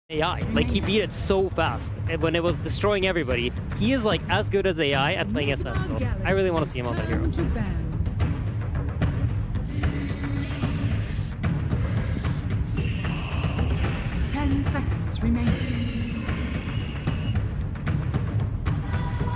AI. Like, he beat it so fast, and when it was destroying everybody, he is like as good as AI at playing SM, so I really want to see him on that hero. 10 seconds remaining.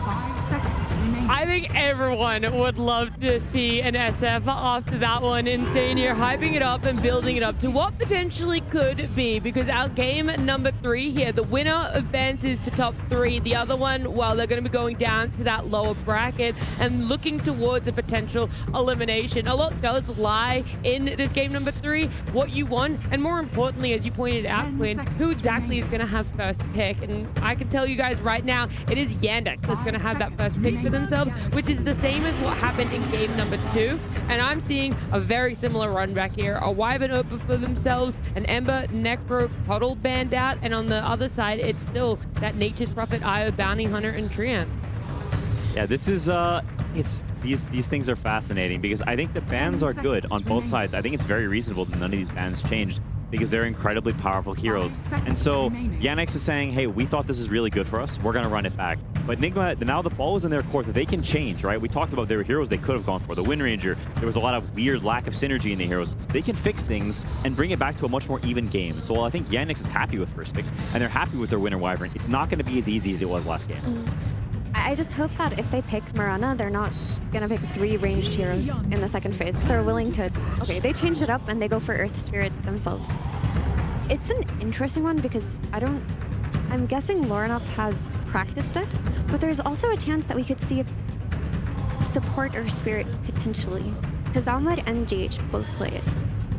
5 seconds remaining. I think everyone would love to see an SF after that one. Insane, you're hyping it up and building it up to what potentially could be, because our game number 3 here, the winner advances to top 3. The other one, well, they're going to be going down to that lower bracket and looking towards a potential elimination. A lot does lie in this game number 3, what you want, and more importantly, as you pointed out, Quinn, who exactly is going to have first pick. And I can tell you guys right now, it is Yandex that's going to have that first pick for themselves, which is the same as what happened in game number 2. And I'm seeing a very similar run back here. A Wyvern open for themselves, an Ember, Necro, Puddle banned out, and on the other side, it's still that Nature's Prophet, Io, Bounty Hunter, and Treant. Yeah, this is these things are fascinating because I think the bans are good on both sides. I think it's very reasonable that none of these bans changed because they're incredibly powerful heroes. And so Yandex is saying, hey, we thought this is really good for us. We're going to run it back. But Nigma, now the ball is in their court that they can change, right? We talked about there were heroes they could have gone for. The Wind Ranger, there was a lot of weird lack of synergy in the heroes. They can fix things and bring it back to a much more even game. So while I think Yandex is happy with first pick and they're happy with their Winter Wyvern, it's not going to be as easy as it was last game. I just hope that if they pick Mirana, they're not going to pick 3 ranged heroes in the second phase. They're willing to... Okay, they changed it up and they go for Earth Spirit themselves. It's an interesting one because I'm guessing Lorinov has practiced it, but there's also a chance that we could see support Earth Spirit potentially, because Almud and GH both play it.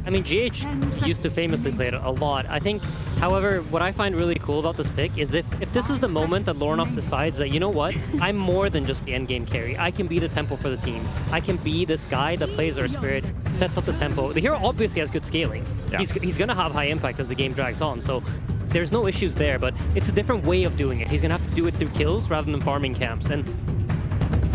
I mean, GH used to famously play it a lot. I think, however, what I find really cool about this pick is if this is the moment that Lorinov decides that, you know what, I'm more than just the endgame carry. I can be the tempo for the team. I can be this guy that plays our spirit, sets up the tempo. The hero obviously has good scaling. Yeah. He's going to have high impact as the game drags on, so there's no issues there, but it's a different way of doing it. He's going to have to do it through kills rather than farming camps, and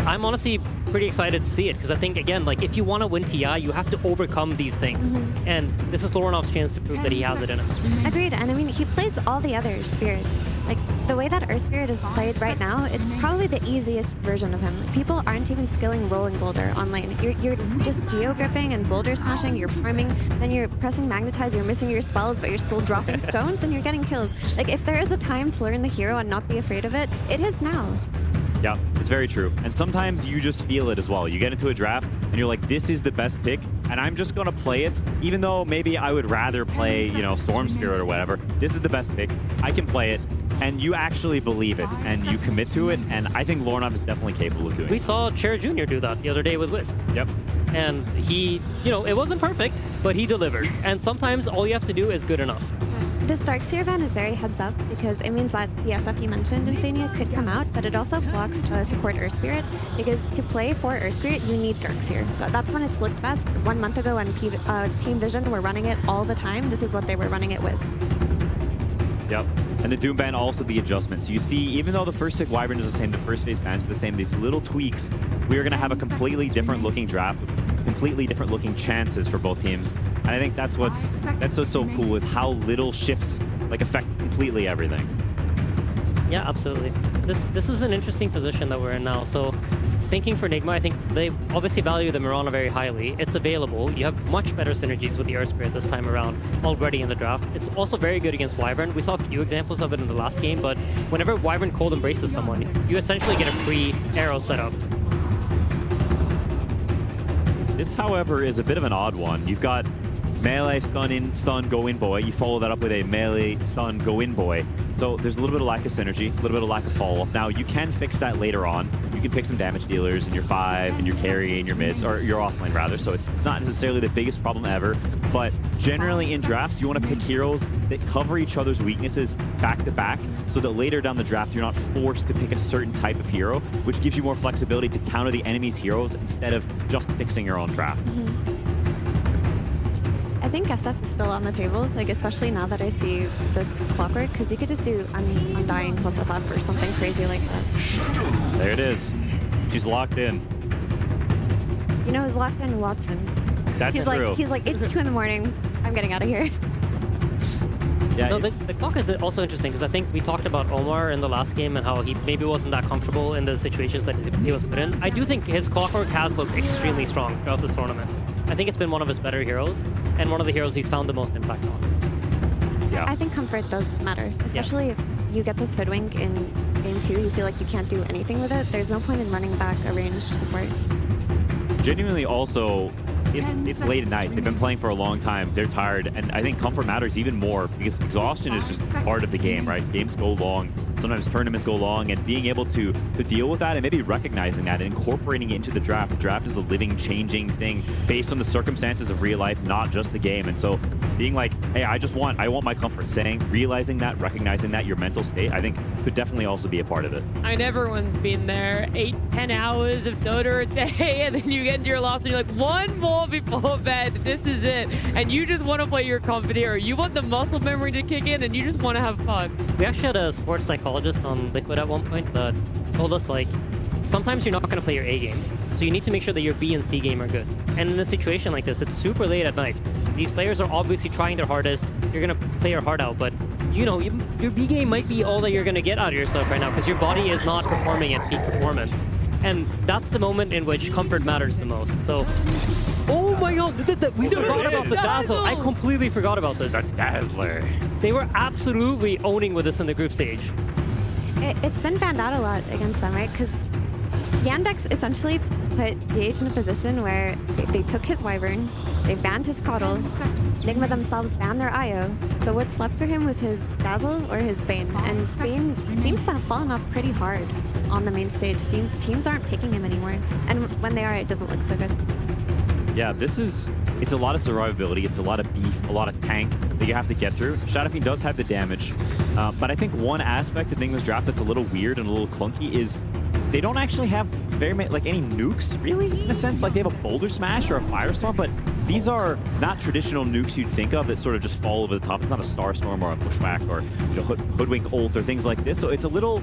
I'm honestly pretty excited to see it, because I think, again, like, if you want to win TI, you have to overcome these things. And this is Lorinov's chance to prove that he has it in him. Agreed, and I mean, he plays all the other spirits. Like, the way that Earth Spirit is played right now, it's probably the easiest version of him. Like, people aren't even skilling rolling boulder on lane. You're just geo-gripping and boulder smashing, you're farming, then you're pressing magnetize, you're missing your spells, but you're still dropping stones, and you're getting kills. Like, if there is a time to learn the hero and not be afraid of it, it is now. Yeah, it's very true. And sometimes you just feel it as well. You get into a draft and you're like, this is the best pick, and I'm just gonna play it, even though maybe I would rather play, you know, Storm Spirit or whatever. This is the best pick. I can play it. And you actually believe it, and you commit to it, and I think Lorinov is definitely capable of doing it. We saw Cher Jr. do that the other day with Wisp. Yep. And he, you know, it wasn't perfect, but he delivered. And sometimes all you have to do is good enough. This Darkseer ban is very heads up because it means that the SF you mentioned, Insania, could come out, but it also blocks support Earth Spirit, because to play for Earth Spirit, you need Darkseer. That's when it's looked best. 1 month ago when Team Vision were running it all the time, this is what they were running it with. Yep. And the Doom ban, also the adjustments. You see, even though the first pick Wyvern is the same, the first phase bans are the same, these little tweaks, we are going to have a completely different looking draft, completely different looking chances for both teams. And I think that's what's so cool, is how little shifts like affect completely everything. Yeah, absolutely. This is an interesting position that we're in now. So thinking for Nigma, I think they obviously value the Mirana very highly. It's available. You have much better synergies with the Earth Spirit this time around already in the draft. It's also very good against Wyvern. We saw a few examples of it in the last game, but whenever Wyvern cold embraces someone, you essentially get a free arrow setup. This, however, is a bit of an odd one. You've got melee stun in, stun, go in boy. You follow that up with a melee stun, go in boy. So there's a little bit of lack of synergy, a little bit of lack of follow-up. Now, you can fix that later on. You can pick some damage dealers in your 5, in your carry, in your mids, or your offlane rather. So it's not necessarily the biggest problem ever. But generally in drafts, you want to pick heroes that cover each other's weaknesses back to back, so that later down the draft, you're not forced to pick a certain type of hero, which gives you more flexibility to counter the enemy's heroes instead of just fixing your own draft. I think SF is still on the table, like, especially now that I see this clockwork, because you could just do Undying plus SF or something crazy like that. There it is. She's locked in. You know who's locked in? Watson. That's true. He's like, it's 2 in the morning. I'm getting out of here. Yeah, No, the clock is also interesting because I think we talked about Omar in the last game and how he maybe wasn't that comfortable in the situations that he was put in. I do think his clockwork has looked extremely strong throughout this tournament. I think it's been one of his better heroes and one of the heroes he's found the most impact on. Yeah. I think comfort does matter, especially if you get this hoodwink in game 2, you feel like you can't do anything with it. There's no point in running back a ranged support. Genuinely also, it's late at night. They've been playing for a long time. They're tired, and I think comfort matters even more because exhaustion is just part of the game, right? Games go long. Sometimes tournaments go long, and being able to deal with that and maybe recognizing that and incorporating it into the draft. The draft is a living, changing thing based on the circumstances of real life, not just the game. And so being like, hey, I want my comfort, realizing that, recognizing that, your mental state, I think could definitely also be a part of it. I mean, everyone's been there. 8-10 hours of Dota a day, and then you get into your loss and you're like, one more before bed. This is it. And you just want to play your comfort hero. You want the muscle memory to kick in, and you just want to have fun. We actually had a sports psychologist on Liquid at one point that told us, like, sometimes you're not going to play your A game, so you need to make sure that your B and C game are good. And in a situation like this, it's super late at night. These players are obviously trying their hardest. You're going to play your heart out, but you know, your B game might be all that you're going to get out of yourself right now because your body is not performing at peak performance. And that's the moment in which comfort matters the most. So, oh my god, we forgot about the Dazzle. I completely forgot about this. The Dazzler. They were absolutely owning with us in the group stage. It's been banned out a lot against them, right? Because Yandex essentially put GH in a position where they took his Wyvern, they banned his Coddle, 10 seconds Nigma remaining. themselves banned their IO. So what's left for him was his Dazzle or his Bane. And Bane seems to have fallen off pretty hard on the main stage. Teams aren't picking him anymore. And when they are, it doesn't look so good. Yeah, it's a lot of survivability, it's a lot of beef, a lot of tank that you have to get through. Shadowfiend does have the damage, but I think one aspect of Nigma's draft that's a little weird and a little clunky is they don't actually have very many, like, any nukes, really, in a sense. Like, they have a Boulder Smash or a Firestorm, but these are not traditional nukes you'd think of that sort of just fall over the top. It's not a Starstorm or a Bushwhack or, you know, Hoodwink Ult or things like this. So it's a little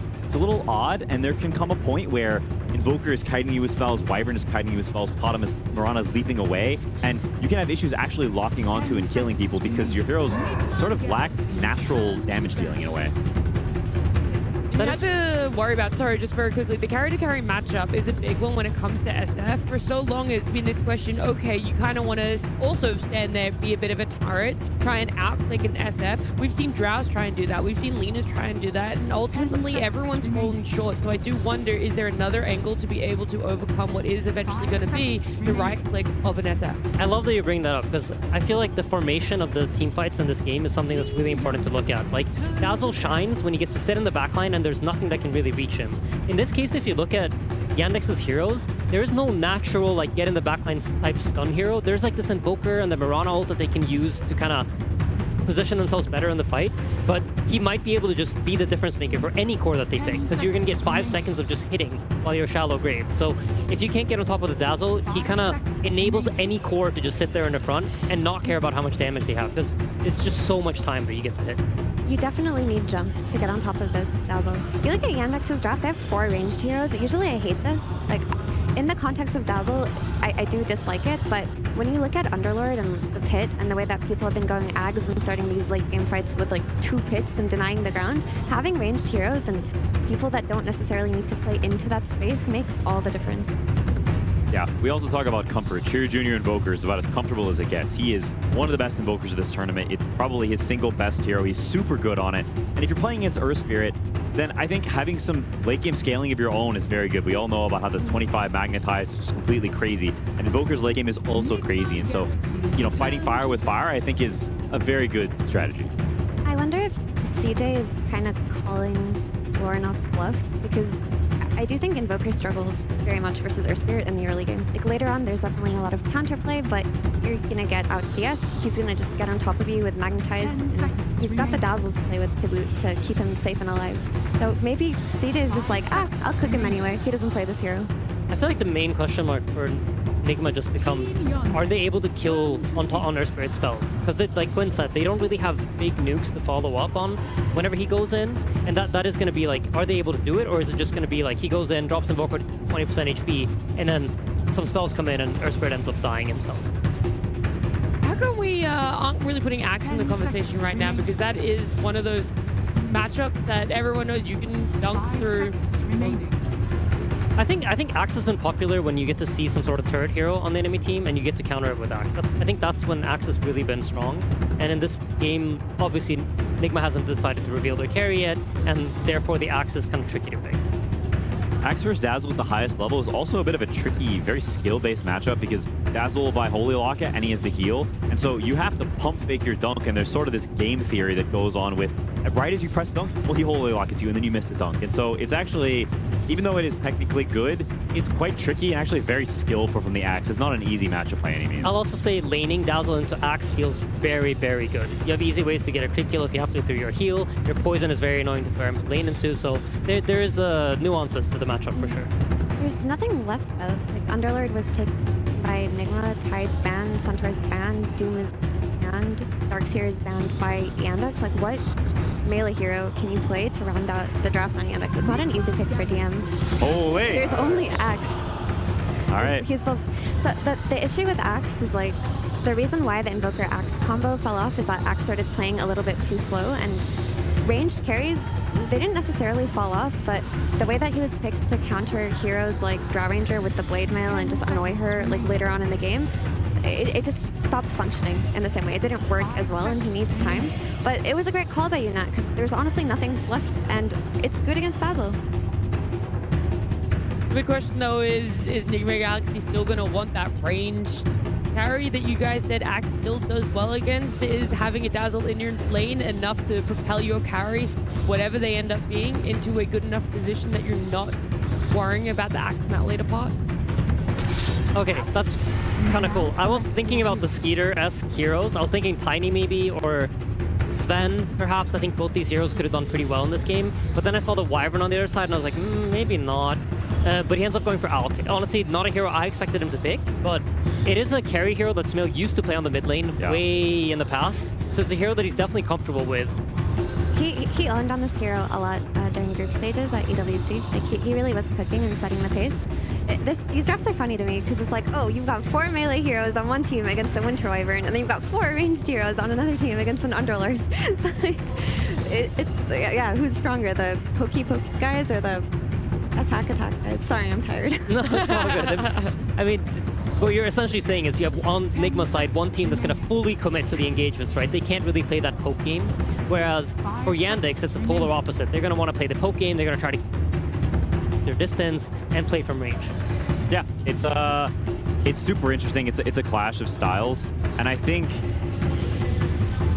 odd, and there can come a point where Invoker is kiting you with spells, Wyvern is kiting you with spells, Mirana is leaping away, and you can have issues actually locking onto and killing people because your heroes sort of lack natural damage dealing in a way. You have to worry about, sorry, just very quickly, the carry-to-carry matchup is a big one when it comes to SF. For so long, it's been this question, okay, you kind of want to also stand there, be a bit of a turret, try and outflank an SF. We've seen Drows try and do that. We've seen Lena's try and do that. And ultimately, everyone's fallen short. So I do wonder, is there another angle to be able to overcome what is eventually going to be the right click of an SF? I love that you bring that up because I feel like the formation of the team fights in this game is something that's really important to look at. Like, Dazzle shines when he gets to sit in the backline and there's nothing that can really reach him. In this case, if you look at Yandex's heroes, there is no natural, like, get in the backline type stun hero. There's like this Invoker and the Mirana ult that they can use to kind of position themselves better in the fight, but he might be able to just be the difference maker for any core that they pick, because you're going to get 5 seconds of just hitting while you're shallow grave. So if you can't get on top of the Dazzle, he kind of enables any core to just sit there in the front and not care about how much damage they have, because it's just so much time that you get to hit. You definitely need jump to get on top of this Dazzle. You look at Yandex's draft, they have 4 ranged heroes. Usually I hate this. Like, in the context of Dazzle, I do dislike it, but when you look at Underlord and the pit and the way that people have been going Aggs and starting these late game fights with like 2 pits and denying the ground, having ranged heroes and people that don't necessarily need to play into that space makes all the difference. Yeah, we also talk about comfort. Cheer Junior Invoker is about as comfortable as it gets. He is one of the best Invokers of this tournament. It's probably his single best hero. He's super good on it. And if you're playing against Earth Spirit, then I think having some late game scaling of your own is very good. We all know about how the 25 magnetized is just completely crazy. And Invoker's late game is also crazy. And so, you know, fighting fire with fire, I think, is a very good strategy. I wonder if CJ is kind of calling Lorenoff's bluff, because I do think Invoker struggles very much versus Earth Spirit in the early game. Like, later on, there's definitely a lot of counterplay, but you're gonna get out CS'd. He's gonna just get on top of you with Magnetize. 10 seconds He's got the Dazzles to play with to boot to keep him safe and alive. So maybe CJ is just like, I'll cook him anyway. He doesn't play this hero. I feel like the main question mark for Nigma just becomes, are they able to kill on Earth Spirit spells? Because like Quinn said, they don't really have big nukes to follow up on whenever he goes in, and that is going to be like, are they able to do it, or is it just going to be like he goes in, drops Invoker 20% HP, and then some spells come in and Earth Spirit ends up dying himself? How can we aren't really putting Axe in the 10 conversation seconds right now remaining. because that is one of those matchups that everyone knows you can dunk 5 through. seconds remaining. I think Axe has been popular when you get to see some sort of turret hero on the enemy team and you get to counter it with Axe. I think that's when Axe has really been strong. And in this game, obviously, Nigma hasn't decided to reveal their carry yet, and therefore the Axe is kind of tricky to pick. Axe vs Dazzle at the highest level is also a bit of a tricky, very skill-based matchup because Dazzle will buy Holy Lock it and he has the heal. And so you have to pump fake your dunk, and there's sort of this game theory that goes on with right as you press dunk, well, he Holy Lockets you and then you miss the dunk. And so it's actually, even though it is technically good, it's quite tricky and actually very skillful from the Axe. It's not an easy matchup by any means. I'll also say laning Dazzle into Axe feels very, very good. You have easy ways to get a creep kill if you have to through your heal. Your poison is very annoying for him to lane into, so there is nuances to the matchup for sure. There's nothing left though. Like Underlord was taken by Nigma, Tide's banned, Centaur's banned, Doom is banned, Darkseer is banned by Yandex. Like what melee hero can you play to round out the draft on Yandex? It's not an easy pick for DM. Holy! There's only Axe. All right. He's the issue with Axe is like the reason why the Invoker Axe combo fell off is that Axe started playing a little bit too slow, and ranged carries, they didn't necessarily fall off, but the way that he was picked to counter heroes like Draw Ranger with the Blade Mail and just annoy her like later on in the game, it just stopped functioning in the same way. It didn't work as well, and he needs time. But it was a great call by Unat because there's honestly nothing left, and it's good against Dazzle. The big question though is Nigma Galaxy still going to want that ranged carry that you guys said Axe still does well against? Is having a Dazzle in your lane enough to propel your carry, whatever they end up being, into a good enough position that you're not worrying about the Axe in that later part? Okay, that's kind of cool. I was thinking about the Skeeter-esque heroes. I was thinking Tiny maybe, or Sven, perhaps. I think both these heroes could have done pretty well in this game. But then I saw the Wyvern on the other side, and I was like, maybe not. But he ends up going for Alk. Honestly, not a hero I expected him to pick, but it is a carry hero that Smil used to play on the mid lane way in the past. So it's a hero that he's definitely comfortable with. He owned on this hero a lot during group stages at EWC. Like he really was cooking and setting the pace. These drafts are funny to me because it's like, oh, you've got 4 melee heroes on one team against the Winter Wyvern, and then you've got 4 ranged heroes on another team against an Underlord. So like, it's who's stronger, the pokey guys or the attack guys? Sorry, I'm tired. No, it's all good. I mean, what you're essentially saying is you have on Nigma's side one team that's going to fully commit to the engagements, right? They can't really play that poke game. Whereas for Yandex, it's the polar opposite. They're going to want to play the poke game. They're going to try to keep their distance and play from range. Yeah, it's super interesting. It's a clash of styles, and I think,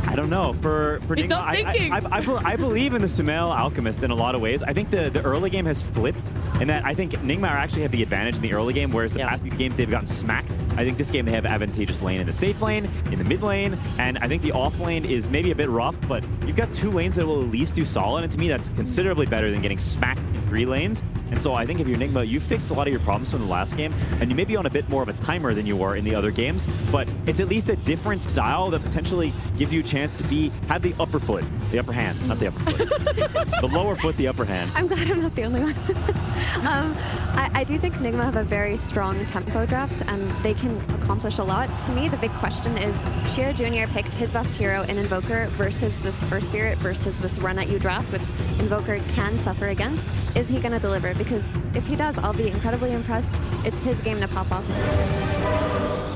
I don't know, for Nigma, I believe in the Sumail Alchemist in a lot of ways. I think the early game has flipped, in that I think Nigma actually have the advantage in the early game, whereas the past few games they've gotten smacked. I think this game they have advantageous lane in the safe lane, in the mid lane, and I think the off lane is maybe a bit rough, but you've got 2 lanes that will at least do solid, and to me that's considerably better than getting smacked in 3 lanes. And so I think if you're Nigma, you fixed a lot of your problems from the last game, and you may be on a bit more of a timer than you were in the other games, but it's at least a different style that potentially gives you a chance to have the upper foot, the upper hand, not the upper foot. The lower foot, the upper hand. I'm glad I'm not the only one. I do think Nigma have a very strong tempo draft, and they can accomplish a lot. To me, the big question is, Sheer Jr. picked his best hero in Invoker versus this Earth Spirit versus this run at you draft, which Invoker can suffer against. Is he going to deliver? Because if he does, I'll be incredibly impressed. It's his game to pop off.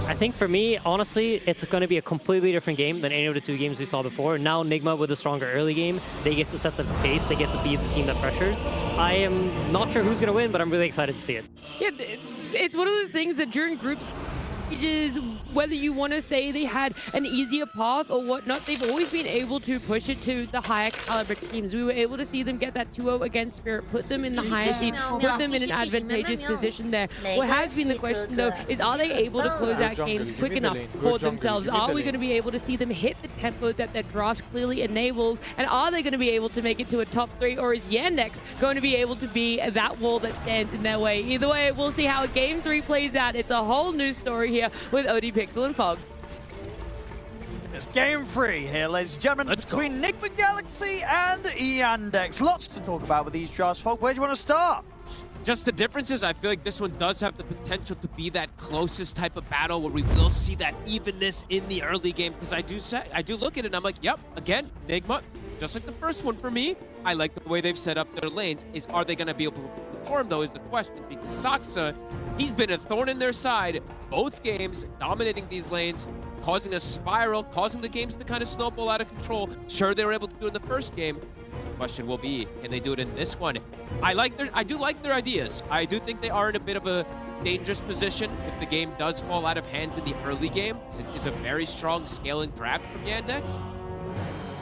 I think for me, honestly, it's going to be a completely different game than any of the 2 games we saw before. Now Nigma with a stronger early game, they get to set the pace, they get to be the team that pressures. I am not sure who's going to win, but I'm really excited to see it. Yeah, it's one of those things that during groups, whether you want to say they had an easier path or whatnot, they've always been able to push it to the higher caliber teams. We were able to see them get that 2-0 against Spirit, put them in the higher seed, put them in an advantageous position there. What has been the question though is, are they able to close out games quick enough for themselves? Are we going to be able to see them hit the tempo that their draft clearly enables? And are they going to be able to make it to a top 3, or is Yandex going to be able to be that wall that stands in their way? Either way, we'll see how Game 3 plays out. It's a whole new story here with OD Pixel and Fog. It's game 3 here, ladies and gentlemen, between Nigma Galaxy and Yandex. Lots to talk about with these drafts, Fog. Where do you want to start? Just the difference is I feel like this one does have the potential to be that closest type of battle where we will see that evenness in the early game. Because I do look at it and I'm like, yep, again, Nigma, just like the first one for me, I like the way they've set up their lanes. Are they going to be able to perform, though, is the question. Because Saksa, he's been a thorn in their side both games, dominating these lanes, causing a spiral, causing the games to kind of snowball out of control. Sure, they were able to do it in the first game. The question will be, can they do it in this one? I do like their ideas. I do think they are in a bit of a dangerous position if the game does fall out of hands in the early game. It's a very strong scaling draft from Yandex.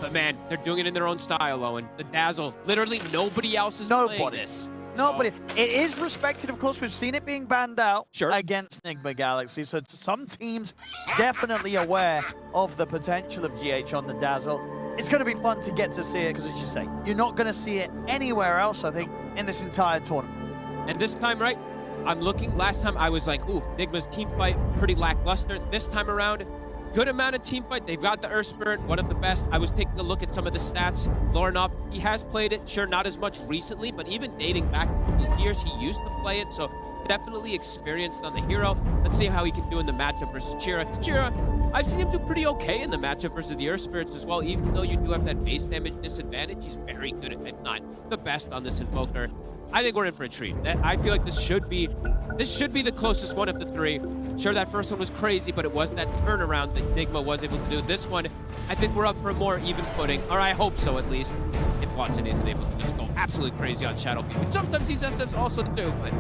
But man, they're doing it in their own style, Owen. The Dazzle, literally nobody else is playing this. Nobody. It is respected, of course. We've seen it being banned out Sure. against Nigma Galaxy. So some teams definitely aware of the potential of GH on the Dazzle. It's going to be fun to get to see it because, as you say, you're not going to see it anywhere else, I think, in this entire tournament. And this time, right, I'm looking. Last time I was like, ooh, Nigma's team fight, pretty lackluster. This time around, good amount of team fight. They've got the Earth Spirit, one of the best. I was taking a look at some of the stats. Lorinov, he has played it, sure, not as much recently, but even dating back a couple of years, he used to play it, so definitely experienced on the hero. Let's see how he can do in the matchup versus Chira. Chira, I've seen him do pretty okay in the matchup versus the Earth Spirits as well, even though you do have that base damage disadvantage. He's very good at it, not the best on this Invoker. I think we're in for a treat. I feel like this should be the closest one of the three. Sure, that first one was crazy, but it was that turnaround that Nigma was able to do. This one, I think we're up for a more even footing, or I hope so at least, if Watson isn't able to just go absolutely crazy on Shadow Fiend. And sometimes these SFs also do, but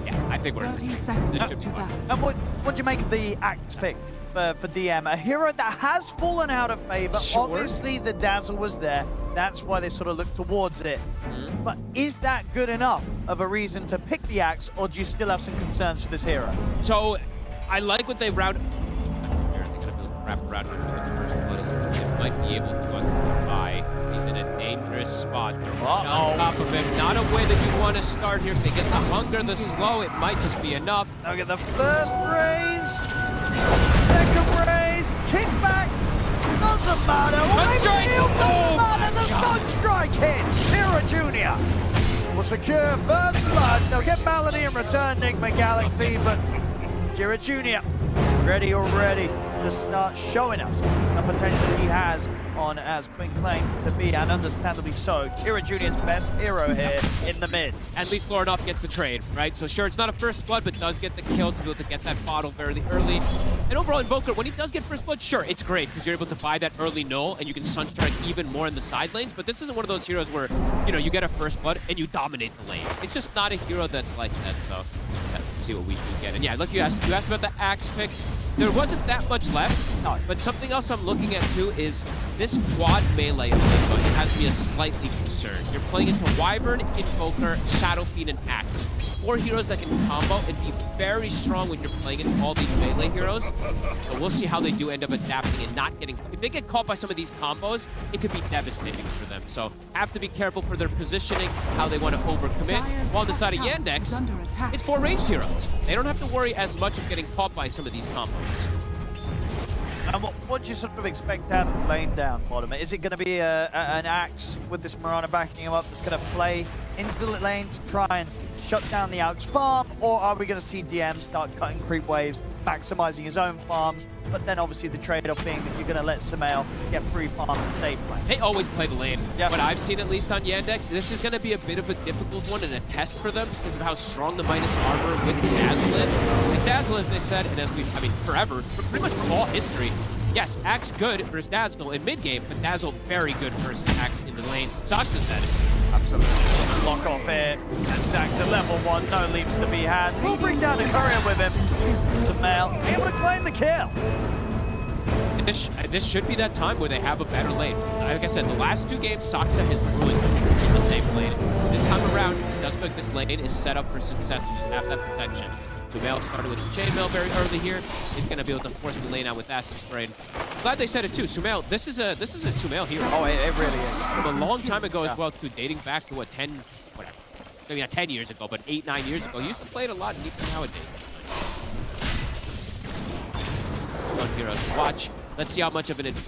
yeah, I think we're in. 30 seconds This should to be fun. battle. And what do you make of the Axe pick for DM? A hero that has fallen out of favor. Sure. Obviously, the Dazzle was there. That's why they sort of look towards it. But is that good enough of a reason to pick the Axe, or do you still have some concerns for this hero? So, I like what they round. They're gonna wrap around him with the first blood. They might be able to unbuy. He's in a dangerous spot. They're right on top of him. Not a way that you want to start here. If they get the hunger, the slow, it might just be enough. Now get the first raise, second raise, kickback. Doesn't matter. Sunstrike! Doesn't Oh matter. my The God. Sunstrike hits. Tira Jr. will secure first blood. They'll get Malady in return, Nigma Galaxy, but Tira Jr. ready already to start showing us the potential he has on, as Quinn claimed to be, and understandably so, Tira Jr.'s best hero here in the mid. At least Lorinov gets the trade, right? So sure, it's not a first blood, but does get the kill to be able to get that bottle very early. And overall, Invoker, when he does get first blood, sure, it's great because you're able to buy that early null and you can Sunstrike even more in the side lanes. But this isn't one of those heroes where, you know, you get a first blood and you dominate the lane. It's just not a hero that's like that. So let's see what we do get. And yeah, look, you asked about the Axe pick. There wasn't that much left, but something else I'm looking at too is this quad melee of Nigma has me a slightly concerned. You're playing into Wyvern, Invoker, Shadow Fiend, and Axe. 4 heroes that can combo and be very strong when you're playing into all these melee heroes. So we'll see how they do end up adapting and not getting... If they get caught by some of these combos, it could be devastating for them. So have to be careful for their positioning, how they want to overcommit. While on the side of Yandex, it's 4 ranged heroes. They don't have to worry as much of getting caught by some of these combos. And what do you sort of expect out of the lane down bottom? Is it going to be an Axe with this Mirana backing him up that's going to play into the lane to try and shut down the Axe farm? Or are we going to see DM start cutting creep waves, maximizing his own farms, but then obviously the trade-off being that you're going to let Sumail get free farm and safe lane? They always play the lane. Yep. What I've seen, at least on Yandex, this is going to be a bit of a difficult one and a test for them because of how strong the minus armor with Dazzle is. And Dazzle, as they said, and as we've, I mean, forever, for pretty much for all history, yes, Axe good versus Dazzle in mid-game, but Dazzle very good versus Axe in the lanes. Sox is dead. Absolutely. Lock off here. And Zax at level 1, no leaps to be had. We'll bring down the courier with him. Sumail able to claim the kill. And this should be that time where they have a better lane. Like I said, the last 2 games, Soxa has ruined a safe lane. This time around, it does look like this lane is set up for success. You just have that protection. Sumail started with the chainmail very early here. He's going to be able to force the lane out with Acid Spray. Glad they said it too. Sumail, this is a Sumail hero. Oh, it really is. From a long time ago as well, too, dating back to what, 10, whatever. Maybe not 10 years ago, but 8, 9 years ago. He used to play it a lot, and even nowadays. One hero to watch. Let's see how much he's able to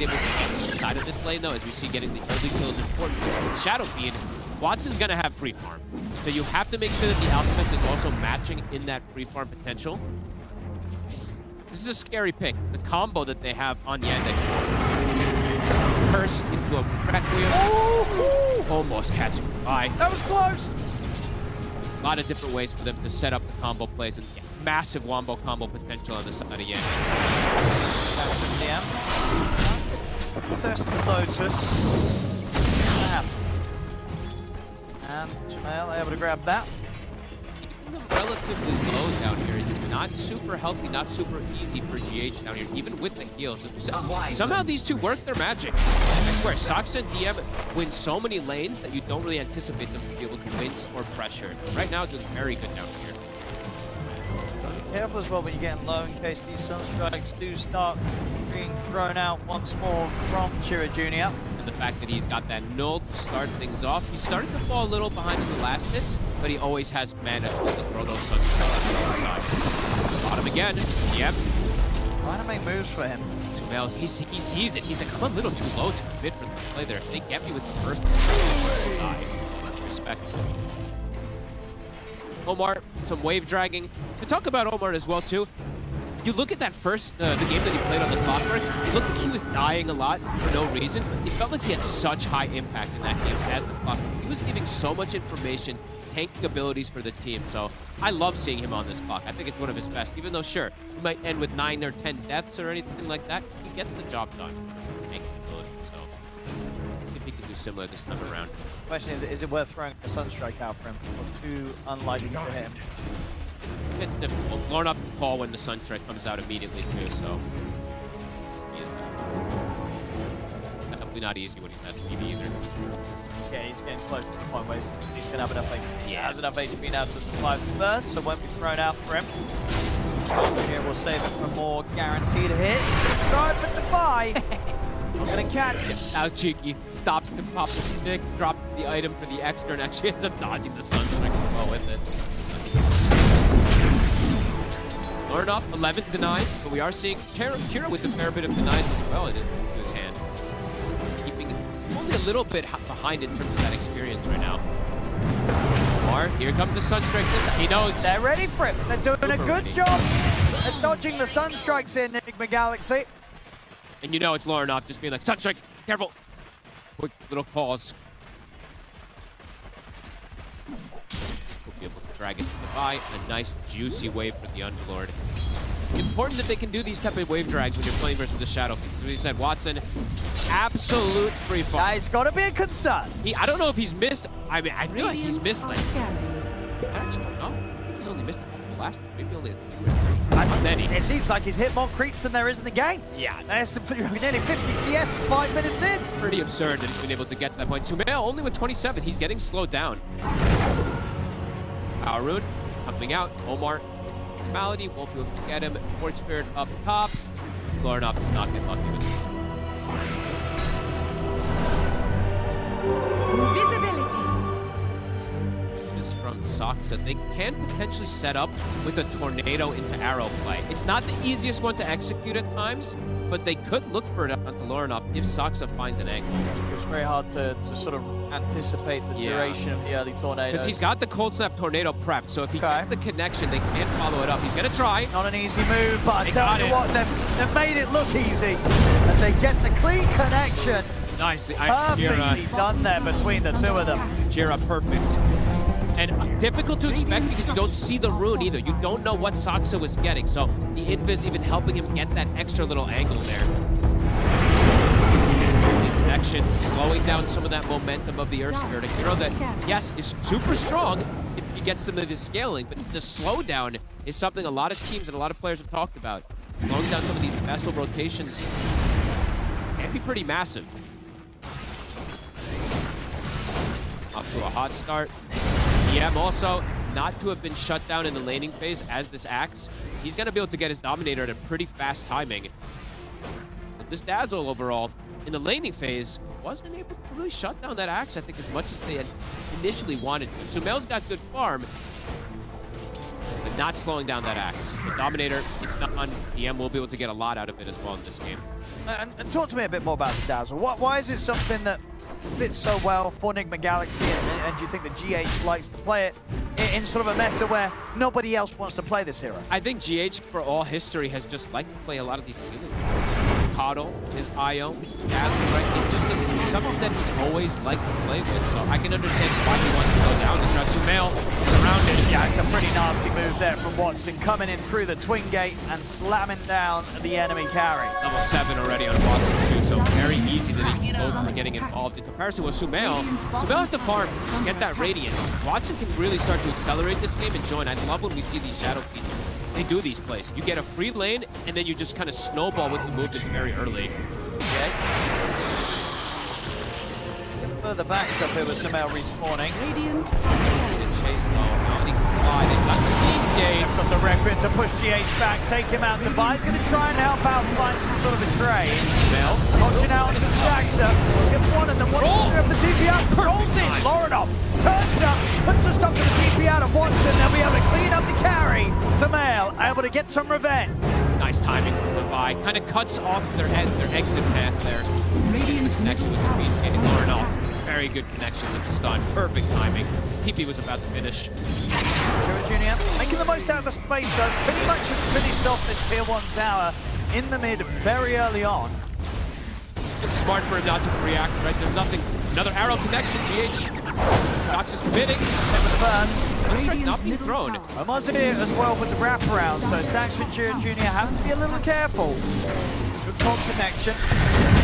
get inside of this lane, though, as we see getting the early kill is important. With Shadow Fiend, Watson's gonna have free farm. So you have to make sure that the Alchemist is also matching in that free farm potential. This is a scary pick. The combo that they have on Yandex. Curse into a Requiem. Oh! Almost catching by. That was close. A lot of different ways for them to set up the combo plays and massive wombo combo potential on the side of Yandex. That's the DM. Test the Lotus. And Jamel able to grab that. Keeping them relatively low down here. It's not super healthy, not super easy for GH down here, even with the heals. Somehow these two work their magic. I swear, Sox and DM win so many lanes that you don't really anticipate them to be able to wince or pressure. Right now, doing very good down here. Careful as well when you're getting low in case these Sunstrikes do start being thrown out once more from Chira Jr. And the fact that he's got that null to start things off. He's starting to fall a little behind in the last hits, but he always has mana to throw those Sunstrikes on the side. Bottom again. Yep. Trying to make moves for him. Sumels, he sees it. He's like, I'm a little too low to commit for the play there. If they get me with the first respect. Omar, some wave dragging. To talk about Omar as well, too, you look at that first, the game that he played on the Clockwork, it looked like he was dying a lot for no reason. It felt like he had such high impact in that game as the Clockwork. He was giving so much information, tanking abilities for the team. So I love seeing him on this clock. I think it's one of his best, even though, sure, he might end with 9 or 10 deaths or anything like that. He gets the job done. Tanking ability, so I think he can do similar this time around. Question is it worth throwing a Sunstrike out for him? Or too unlikely to hit him? It's difficult. Lorn off the call when the Sunstrike comes out immediately too, so definitely not easy when he's not speedy either. He's getting close to the point where he's gonna have enough HP. He has enough HP now to survive the burst, so won't be thrown out for him. Here we'll save it for more guaranteed hit. Try for Defy. Not gonna catch him. That was cheeky. Stops to pop the stick, drops the item for the extra, and actually ends up dodging the Sunstrike as well with it. Lord off 11 denies, but we are seeing Chira with a fair bit of denies as well into his hand. Keeping only a little bit behind in terms of that experience right now. Omar, here comes the Sunstrike. He knows. They're ready for it. They're doing a good job at dodging the Sunstrikes in Nigma Galaxy. And you know it's Lorinov just being like, Sunstrike, careful. Quick little pause. We'll be able to drag it to the buy. A nice juicy wave for the Underlord. Important that they can do these type of wave drags when you're playing versus the Shadow. As we said, Watson, absolute free fall. That's got to be a concern. I don't know if he's missed. I mean, I feel like he's missed like, I actually don't know. I think he's only missed a couple last time. Maybe only 2 or 3. It seems like he's hit more creeps than there is in the game. Yeah. There's nearly 50 CS 5 minutes in. Pretty absurd that he's been able to get to that point. Sumail only with 27. He's getting slowed down. Power Rune coming out. Omar, Malady won't be able to get him. Fort Spirit up top. Lorinov does not get lucky with it. Invisibility. From Soxa, they can potentially set up with a tornado into arrow play. It's not the easiest one to execute at times, but they could look for it onto Lorinov if Soxa finds an angle. It's very hard to sort of anticipate the duration of the early tornado. Because he's got the Cold Snap tornado prepped, so if he gets the connection, they can't follow it up. He's going to try. Not an easy move, but I tell you what, they've made it look easy as they get the clean connection. Nicely. Perfectly done there between the two of them. Jira, perfect. And difficult to expect because you don't see the rune either. You don't know what Soxa was getting, so the invis even helping him get that extra little angle there. The connection, slowing down some of that momentum of the Earth Spirit. A hero that, yes, is super strong if he gets some of the scaling, but the slowdown is something a lot of teams and a lot of players have talked about. Slowing down some of these vessel rotations can be pretty massive. Off to a hot start. DM also not to have been shut down in the laning phase as this Axe. He's going to be able to get his Dominator at a pretty fast timing. But this Dazzle overall, in the laning phase, wasn't able to really shut down that Axe, I think, as much as they had initially wanted to. Sumail's got good farm, but not slowing down that Axe. The Dominator, it's not on. DM will be able to get a lot out of it as well in this game. And talk to me a bit more about the Dazzle. Why is it something that fits so well for Nigma Galaxy, and do you think that GH likes to play it in sort of a meta where nobody else wants to play this hero? I think GH, for all history, has just liked to play a lot of these healing. Coddle, his Io, Dazzle, right? It's just something that he's always liked to play with, so I can understand why he wants to go down this route. Sumail surrounded. Yeah, it's a pretty nasty move there from Watson, coming in through the twin gate and slamming down the enemy carry. Level 7 already on Watson too, so very easy that he can both for getting involved. In comparison with Sumail, Sumail has to farm to get that Radiance. Watson can really start to accelerate this game and join. I love when we see these Shadow Fiends. They do these plays. You get a free lane, and then you just kind of snowball with the movements very early. Okay. Further back up here with Sumail respawning. Radiant Chase low. Now he can fly. They've got the Fiends gate. From the Requiem to push GH back, take him out. Devi's going to try and help out, find some sort of a trade. Sumail. Launching out into Jaxa. Get one and then one of the TP out. Rolls in. Lorinov turns up, puts the stop to the TP out of Watson. They'll be able to clean up the carry. Sumail able to get some revenge. Nice timing from Devi. Kind of cuts off their exit path there. Gets the connection with the Fiends getting Lorinov. Very good connection with the stun. Perfect timing. TP was about to finish. Junior making the most out of the space though. Pretty much has finished off this tier 1 tower in the mid very early on. It's smart for him not to react, right? There's nothing. Another arrow connection, GH. Sox is committing. Set with the burst. Sunstrike not being thrown. Almost here as well with the wraparound, so Sax Ventura Jr. have to be a little careful. Good call connection.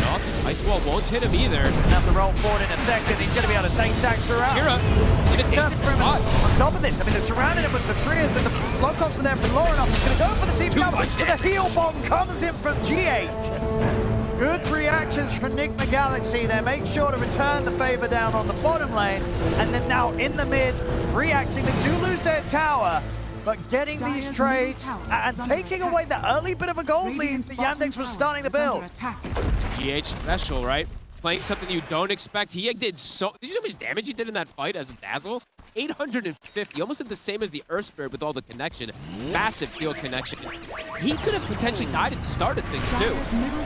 No, Ice Wall won't hit him either. Have to roll forward in a second. He's going to be able to take Sax around. Tira, in a Tough for him. On top of this, I mean, they're surrounding him with the three of the block-offs are there for Lorinov. He's going to go for the TP out, but the heal bomb comes in from GH. Good reactions from Nigma Galaxy. They make sure to return the favor down on the bottom lane, and then now in the mid, reacting. They do lose their tower, but getting these trades and taking away the early bit of a gold lead that Yandex was starting to build. GH special, right? Playing something you don't expect. He did so. Did you see how much damage he did in that fight as a Dazzle? 850, almost did the same as the Earth Spirit with all the connection. Massive field connection. He could have potentially died at the start of things too.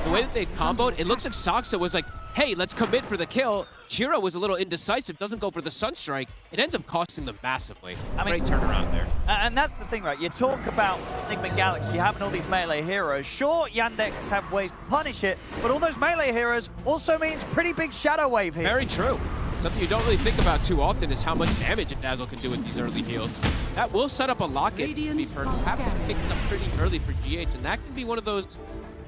The way that they comboed, it looks like Soxa was like, hey, let's commit for the kill. Chiro was a little indecisive, doesn't go for the Sunstrike. It ends up costing them massively. I mean, great turnaround there. And that's the thing, right? You talk about Nigma Galaxy having all these melee heroes. Sure, Yandex have ways to punish it, but all those melee heroes also means pretty big shadow wave here. Very true. Something you don't really think about too often is how much damage a Dazzle can do with these early heals. That will set up a locket to be perhaps picked up pretty early for GH, and that can be one of those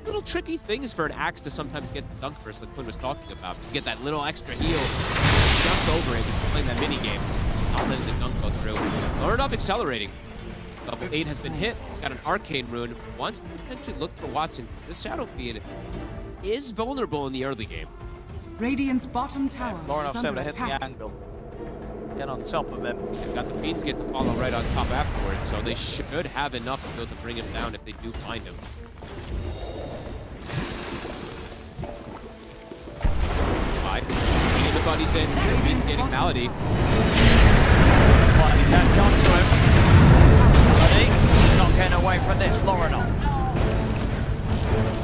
little tricky things for an Axe to sometimes get the dunk first, like Quinn was talking about. You get that little extra heal just over it if you're playing that mini game. Not letting the dunk go through. Lorinov accelerating. Level 8 has been hit. He's got an Arcane Rune. Wants to potentially look for Watson, because this Shadow Fiend is vulnerable in the early game. Radiant's bottom tower Lorinov's is able under to hit the attack. angle. Get on top of him. They've got the Fiends get to follow right on top afterwards, so they should have enough to be able to bring him down if they do find him. Getting the buddies in, Fiends getting Malady. Finally catch on to him. Buddy, not getting away from this, Lorinov.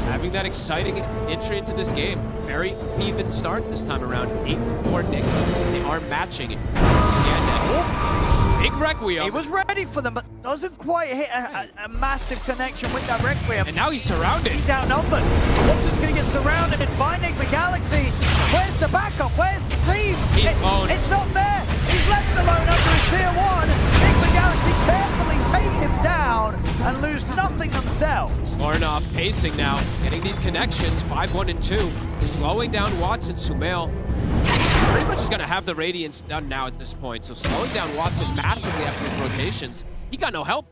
Having that exciting entry into this game. Very even start this time around. 8-4 Nigma. They are matching Yandex. Big Requiem. He was ready for them, but doesn't quite hit a massive connection with that Requiem. And now he's surrounded. He's outnumbered. Watson's going to get surrounded by Nigma Galaxy. Where's the backup? Where's the team? It's not there. He's left alone under his tier 1. Nigma Galaxy carefully take him down and lose nothing themselves. Lorinov pacing now, getting these connections, 5-1 and 2, slowing down Watson. Sumail pretty much is going to have the Radiance done now at this point, so slowing down Watson massively after his rotations. He got no help.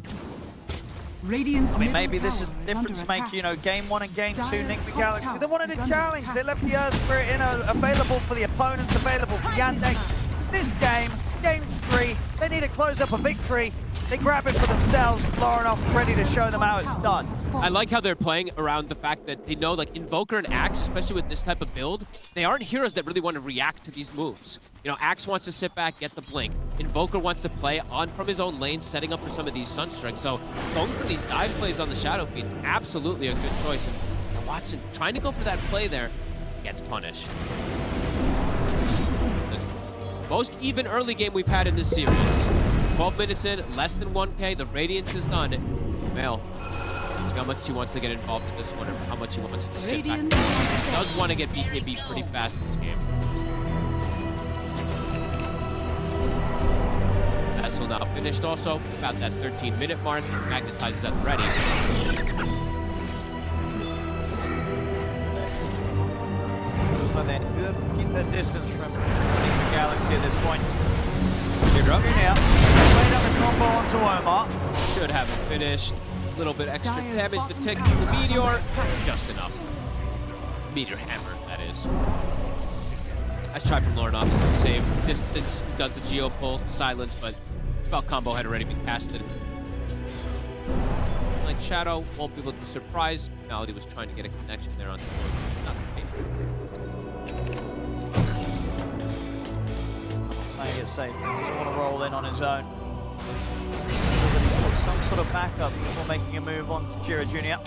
Radiant's I mean, maybe this is the difference maker, you know, game 1 and game 2, Nigma Galaxy. They wanted a challenge. They left the Earth Spirit in available for the opponents, available for Yandex. This game, game 3, they need to close up a victory. They grab it for themselves. Lorinov ready to show them how it's done. I like how they're playing around the fact that they know, like, Invoker and Axe, especially with this type of build, they aren't heroes that really want to react to these moves. You know, Axe wants to sit back, get the blink. Invoker wants to play on from his own lane, setting up for some of these Sunstrikes. So going for these dive plays on the Shadow Fiend, absolutely a good choice. And Watson trying to go for that play there, gets punished. Most even early game we've had in this series. 12 minutes in, less than 1K. The Radiance is done. Male, how much he wants to get involved in this one, or how much he wants to sit back. He does want to get BKB pretty fast in this game. Vessel now finished also, about that 13-minute mark. Magnetizes at the ready. Looks like they're good to keep their distance from Nigma Galaxy at this point. You're up. Yeah, played up the combo onto Omar. Should have it finished. A little bit extra Dire's damage to bottom tick tower the is Meteor. under attack. Just enough. Meteor hammer, that is. Nice try from Lornoff. Save distance, does the Geo pull, silence, but spell combo had already been casted. Like Shadow, won't be able to surprise. Malady was trying to get a connection there on the board. Not the case. Playing it safe. He doesn't want to roll in on his own. He's got some sort of backup before making a move on to Jira Jr.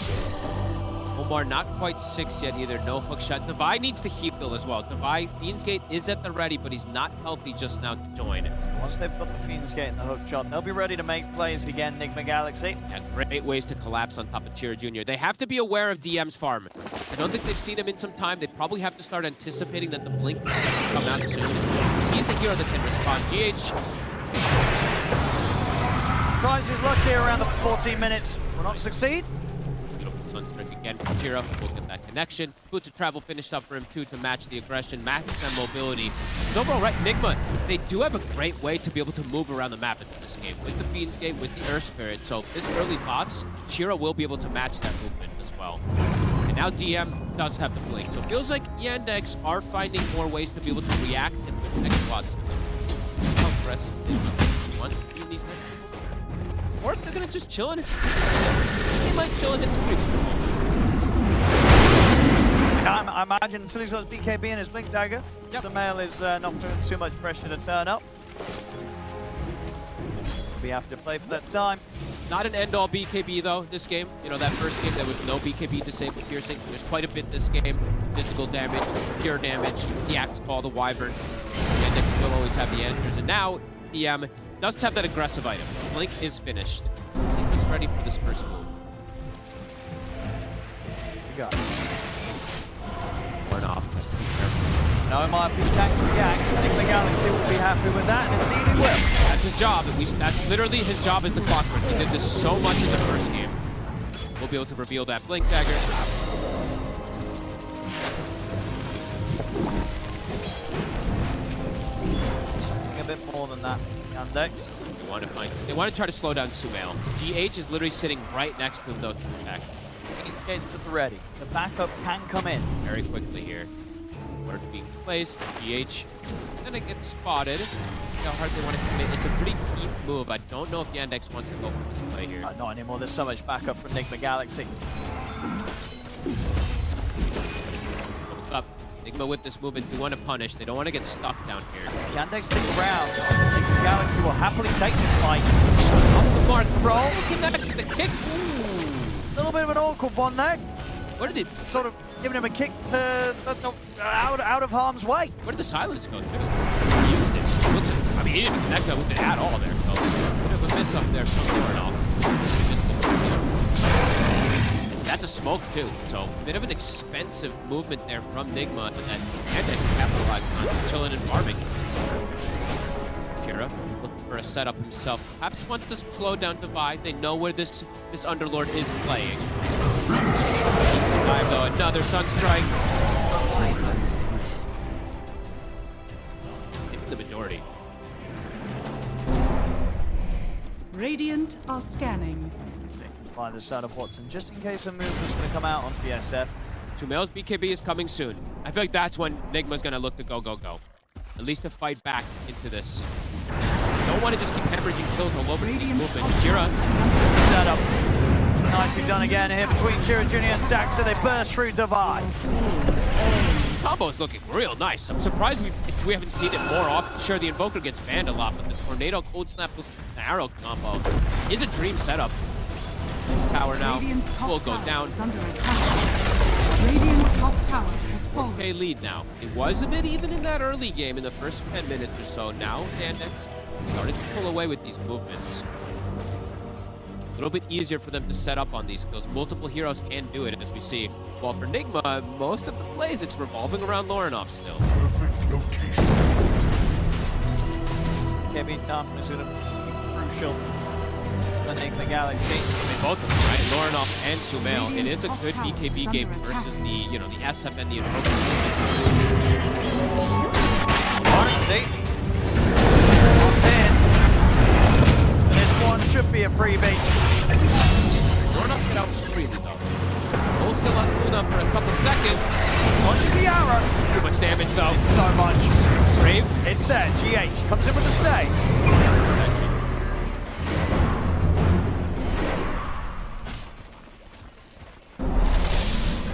Omar not quite 6 yet either. No hook shot. Devi needs to heal as well. Devi, Fiend's Gate is at the ready, but he's not healthy just now to join. Once they've got the Fiend's Gate and the hook shot, they'll be ready to make plays again, Nigma Galaxy. Yeah, great ways to collapse on top of Chira Jr. They have to be aware of DM's farm. I don't think they've seen him in some time. They probably have to start anticipating that the blink is going to come out soon. He's the hero that can respond. GH. Tries his luck here around the 14 minutes. Will not succeed. Beautiful Sunstrike again from Chira. We'll get that connection. Boots of Travel finished up for him too to match the aggression, match that mobility. So overall, right, Nigma, they do have a great way to be able to move around the map in this game with the Fiend's Gate, with the Earth Spirit. So this early bots, Chira will be able to match that movement as well. And now DM does have the blink. So it feels like Yandex are finding more ways to be able to react and put next bots. How aggressive they want to be in these next people. Or if they're gonna just chill in it. They might chill and hit the creeps. I imagine until he's got his BKB and his Blink Dagger, the male is not feeling too much pressure to turn up. We have to play for that time. Not an end-all BKB though, this game. You know, that first game there was no BKB disabled piercing. There's quite a bit this game. Physical damage, pure damage, the Axe Call, the Wyvern. Yandex will always have the answers. And now, DM does have that aggressive item. Blink is finished. Blink is ready for this first move. You got it. Burn off, just to be careful. Now it might be tanked to react. I think the Galaxy will be happy with that, and indeed he will. That's his job, at least. That's literally his job as the clockwork. He did this so much in the first game. We'll be able to reveal that Blink Dagger. Something a bit more than that, Yandex. They want to try to slow down Sumail. GH is literally sitting right next to him though to attack. Fiend's Gate's at the ready. The backup can come in. Very quickly here. Order being placed. GH gonna get spotted. See how hard they want to commit. It's a pretty deep move. I don't know if Yandex wants to go for this play here. Not anymore. There's so much backup from Nigma Galaxy. Hold up. Nigma with this movement, they want to punish. They don't want to get stuck down here. If Yandex stick around, Nigma Galaxy will happily take this fight. Off the mark. Roll. Connect the kick. A little bit of an awkward one there. Where did Sort of giving him a kick to out of harm's way. Where did the silence go to? He used it. Looks like, I mean, he didn't connect that with it at all there. So, bit of a miss up there from Lornoff. That's a smoke too. So, a bit of an expensive movement there from Nigma that Yandex can capitalize on. Chilling and farming. Kira looking for a setup himself. Perhaps wants to slow down Divide. They know where this Underlord is playing. Time though, another Sunstrike. Taking the majority. Radiant are scanning. By the side of Watson, just in case a move was going to come out onto the SF. Sumail's BKB is coming soon. I feel like that's when Nigma's going to look to go. At least to fight back into this. Don't want to just keep hemorrhaging kills all over these movements. Jira. Setup. Nicely done again here between Chira Jr. and Saxa. They burst through Divide. This combo is looking real nice. I'm surprised we haven't seen it more often. Sure, the Invoker gets banned a lot, but the Tornado Cold Snap plus the Arrow combo is a dream setup. Tower now Radiant's top will go tower down. is under attack. Radiant's top tower has Okay, lead now. It was a bit even in that early game in the first 10 minutes or so. Now, Yandex started to pull away with these movements. A little bit easier for them to set up on these kills. Multiple heroes can do it, as we see. While for Nigma, most of the plays, it's revolving around Lorinov still. KB time is going to be crucial for Nigma Galaxy. I mean, both of them, right? Lorinov and Sumail. It is a good BKB game versus the, you know, the SF and the Eragg. This one should be a freebie. Lorinov get out freely though. Hold still on cooldown for a couple seconds. Watching the arrow. Too much damage though. So much. Brave. It's there. GH comes in with a save.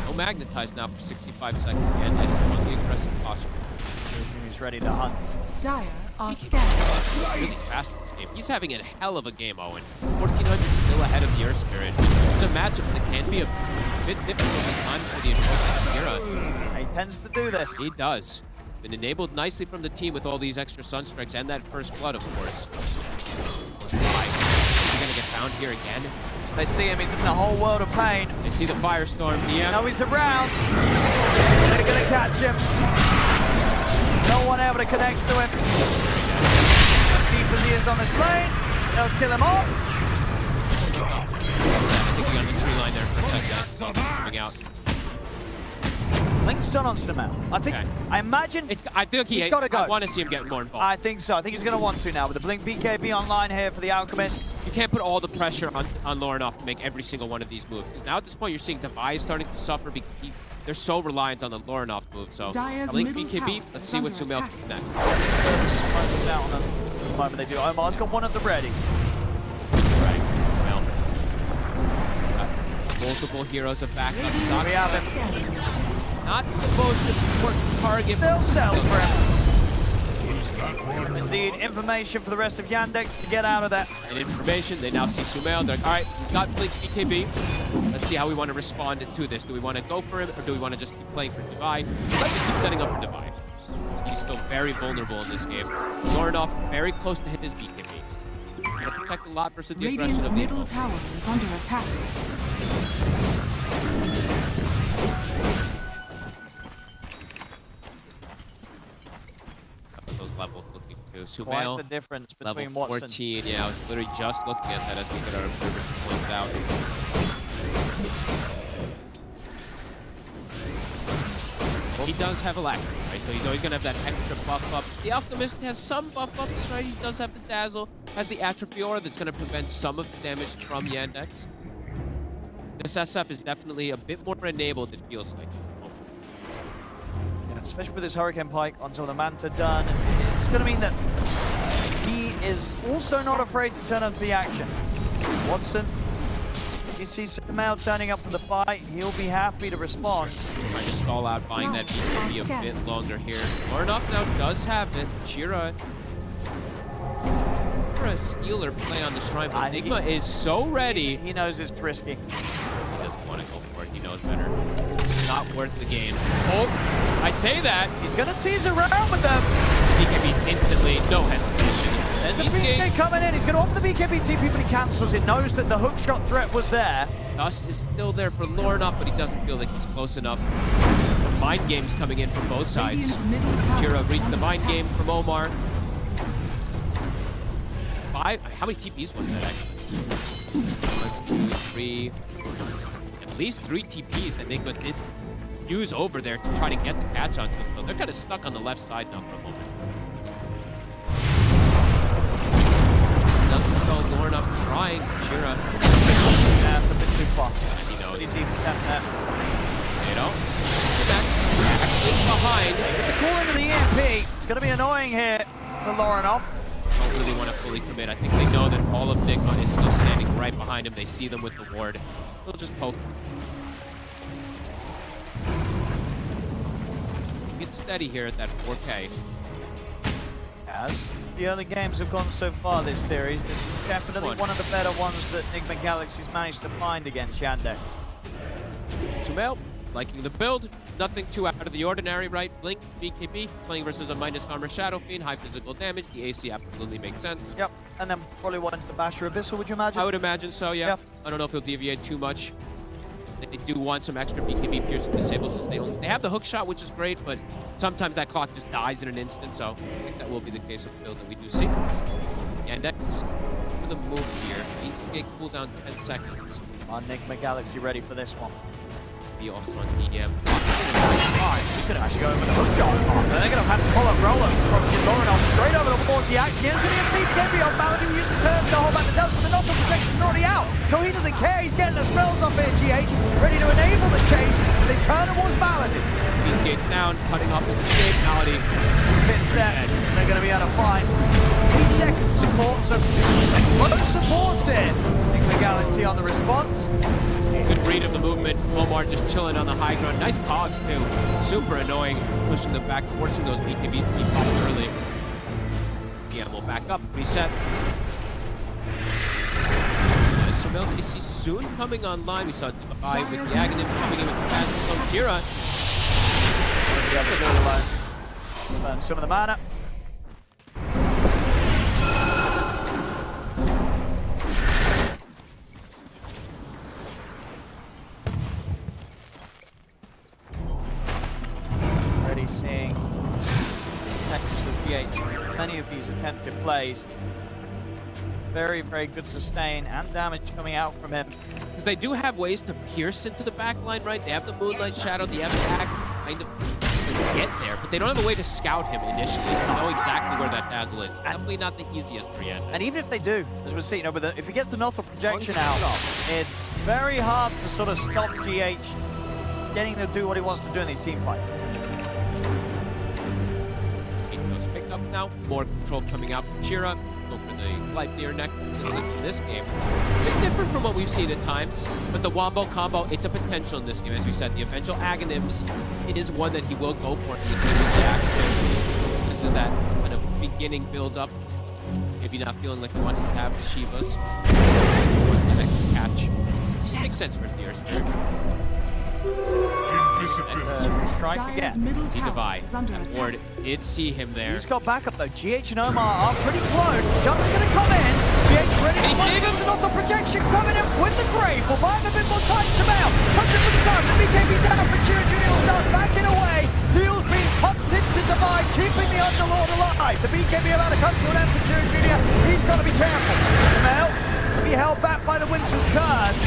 No magnetized now for 65 seconds. And it's on the aggressive posture. He's ready to hunt. Dire are scanning. Really fast in this game. He's having a hell of a game, Owen. 1400 still ahead of the Earth Spirit. It's a matchup that can be a bit difficult at times for the Invoker. He tends to do this. He does. Been enabled nicely from the team with all these extra Sunstrikes and that first blood, of course. Is he gonna get found here again? They see him, he's in a whole world of pain. They see the Firestorm. Yeah. Now he's around. They're gonna catch him. No one able to connect to him. As deep as he is on this lane, they'll kill him off. I think he got the tree line there for a second. Coming out. Link's done on Sumail. I think, Okay. I imagine I think he's got to go. I want to see him get more involved. I think so. I think he's going to want to now with the Blink BKB online here for the Alchemist. You can't put all the pressure on Lorinov to make every single one of these moves. Because now at this point, you're seeing Device starting to suffer because they're so reliant on the Lorinov move. So, Dire's Blink middle BKB, tower let's is see what under Sumail attack. can connect. Smoke is out on them the moment they do. Omar's got one at the ready. Right, well. Got multiple heroes of backup. We have him. Scanning. Not the most important target. They'll sell for him. Indeed, information for the rest of Yandex to get out of there. And information, they now see Sumail. They're like, all right, he's got Blink BKB. Let's see how we want to respond to this. Do we want to go for him, or do we want to just keep playing for Divide? Let's just keep setting up for Divide. He's still very vulnerable in this game. Lorinov very close to hit his BKB. Gonna protect a lot versus the aggression Radiant's of the middle opponent. tower is under attack. Those levels looking to Quite Sumail. the difference Level between Watson. 14, yeah, I was literally just looking at that as we get our observers pointed out. He does have alacrity, right? So he's always going to have that extra buff up. The Alchemist has some buff ups, right? He does have the Dazzle, has the Atrophy Aura that's going to prevent some of the damage from Yandex. This SF is definitely a bit more enabled, it feels like. Yeah, especially with his Hurricane Pike on some of the Manta done. It's going to mean that he is also not afraid to turn up to the action. Watson, he sees Sumail turning up for the fight, he'll be happy to respond. Trying to stall out, buying that BKB a bit longer here. Lorinov now does have it. Shira for a stealer play on the Shrine, but Nigma is so ready. He knows it's risky. He doesn't want to go for it. He knows better. It's not worth the game. Oh, I say that. He's going to tease around with them. BKB's instantly, no hesitation. There's a He's BK coming in. He's going to offer the BKB TP, but he cancels it. Knows that the hookshot threat was there. Dust is still there for Lorinov, but he doesn't feel like he's close enough. Mind games coming in from both sides. Radiant's middle tower Shira is reads the under mind attack. game from Omar. How many TPs was that actually? 1, 2, 3. At least 3 TPs that Nigma did use over there to try to get the catch on them. So they're kind of stuck on the left side now for a moment. Doesn't go Lorinov trying. Shira. That's a bit too far. And he knows. Pretty deep attempt there. You know? Actually behind. Get the call into the EMP. It's going to be annoying here for Lorinov. Don't really want to fully commit. I think they know that all of Nigma is still standing right behind him. They see them with the ward. They'll just poke. Get steady here at that 4K. As the other games have gone so far this series, this is definitely one of the better ones that Nigma Galaxy's managed to find against Yandex. Sumail Liking the build. Nothing too out of the ordinary, right? Blink, BKB, playing versus a minus armor Shadow Fiend, high physical damage. The AC absolutely makes sense. Yep, and then probably one into the Basher Abyssal, would you imagine? I would imagine so, yeah. I don't know if he'll deviate too much. They do want some extra BKB piercing disable since they have the hook shot, which is great, but sometimes that clock just dies in an instant, so I think that will be the case of the build that we do see. Yandex for the move here. 8 cooldown, 10 seconds. Nigma Galaxy ready for this one. Be also on EM. He could actually go in with a hook shot. And they're going to have to follow roller from Lauren straight over the board. The action is going to get the BKB on Malady, who used the turn to hold back the Delta, but the knock-off protection's already out. So he doesn't care. He's getting the spells off here, GH. Ready to enable the chase. They turn towards Malady. Beats gates down, cutting off his escape. Malady. Pit step. They're going to be able to find 2 seconds support. So close supports here. Nigma Galaxy on the response. Good read of the movement. Omar just chilling on the high ground. Nice cogs too. Super annoying. Pushing them back, forcing those BKBs to be popped early. Yeah, we'll back up. Reset. Surveillance AC soon coming online. We saw Divide with the Aghanim's coming in with the fast from Jira. Burn some of the mana. Already seeing seconds of GH. Many of these attempted plays. Very, very good sustain and damage coming out from him. Because they do have ways to pierce into the back line, right? They have the Moonlight Shadow, the Axe, kind of get there, but they don't have a way to scout him initially to know exactly where that dazzle is. Definitely not the easiest for Yandex. And even if they do, as we'll see, you know, if he gets the Northern projection out, it's very hard to sort of stop GH getting to do what he wants to do in these team fights. Goes picked up now. More control coming out from Chira. Go for the light beer next in this game. A bit different from what we've seen at times, but the Wombo combo, it's a potential in this game. As we said, the eventual Aghanims is one that he will go for in this game with the Axe. This is that kind of beginning build-up. Maybe not feeling like he wants to have the Shivas. He wants the next catch. Makes sense for his Earth Spirit. Strike Dire's again. middle The tower Divide. is under And attack. Ward did see him there. He's got backup though. GH and Omar are pretty close. Jump's going to come in. GH ready Can he to save him? the Northern projection coming in with the Grave. We'll buy him a bit more time. Samel comes in for the side. The BKB's out for Chira. Junior starts backing away. Heel's being pumped into Divide, keeping the Underlord alive. The BKB about to come to an end for Chira Junior. He's got to be careful. Samel to be held back by the Winter's Curse.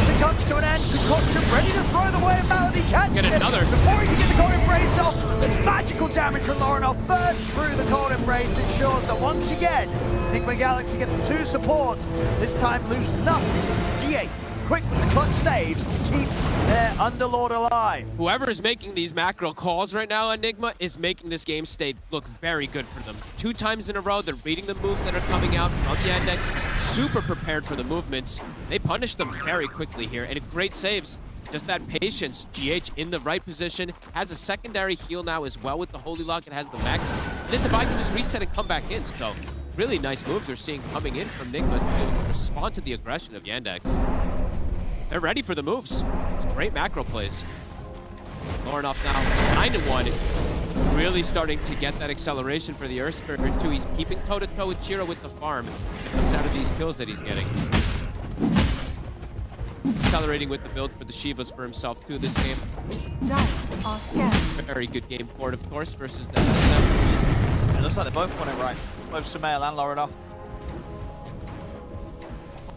It comes to an end. Concoction ready to throw the way of Malady. Catches Get him another. before he can get the Cold Embrace off. The magical damage from Laurenov bursts through the Cold Embrace. Ensures that once again, Nigma Galaxy get 2 supports. This time lose nothing. GA quick with the clutch saves to keep their Underlord alive. Whoever is making these macro calls right now, Enigma, is making this game state look very good for them. 2 times in a row, they're reading the moves that are coming out of the Yandex, super prepared for the movements. They punish them very quickly here, and great saves. Just that patience. GH in the right position, has a secondary heal now as well with the Holy Lock. It has the max. And then Divide can just reset and come back in. So really nice moves we're seeing coming in from Nigma to respond to the aggression of Yandex. They're ready for the moves. It's great macro plays. Laurenov now 9-1. Really starting to get that acceleration for the Earth Spirit too. He's keeping toe-to-toe with Chira with the farm. It comes out of these kills that he's getting. Accelerating with the build for the Shivas for himself too this game. Dire are scared. Very good game for it, of course, versus the SF. It looks like they both won it right. Both Samel and Laurenov.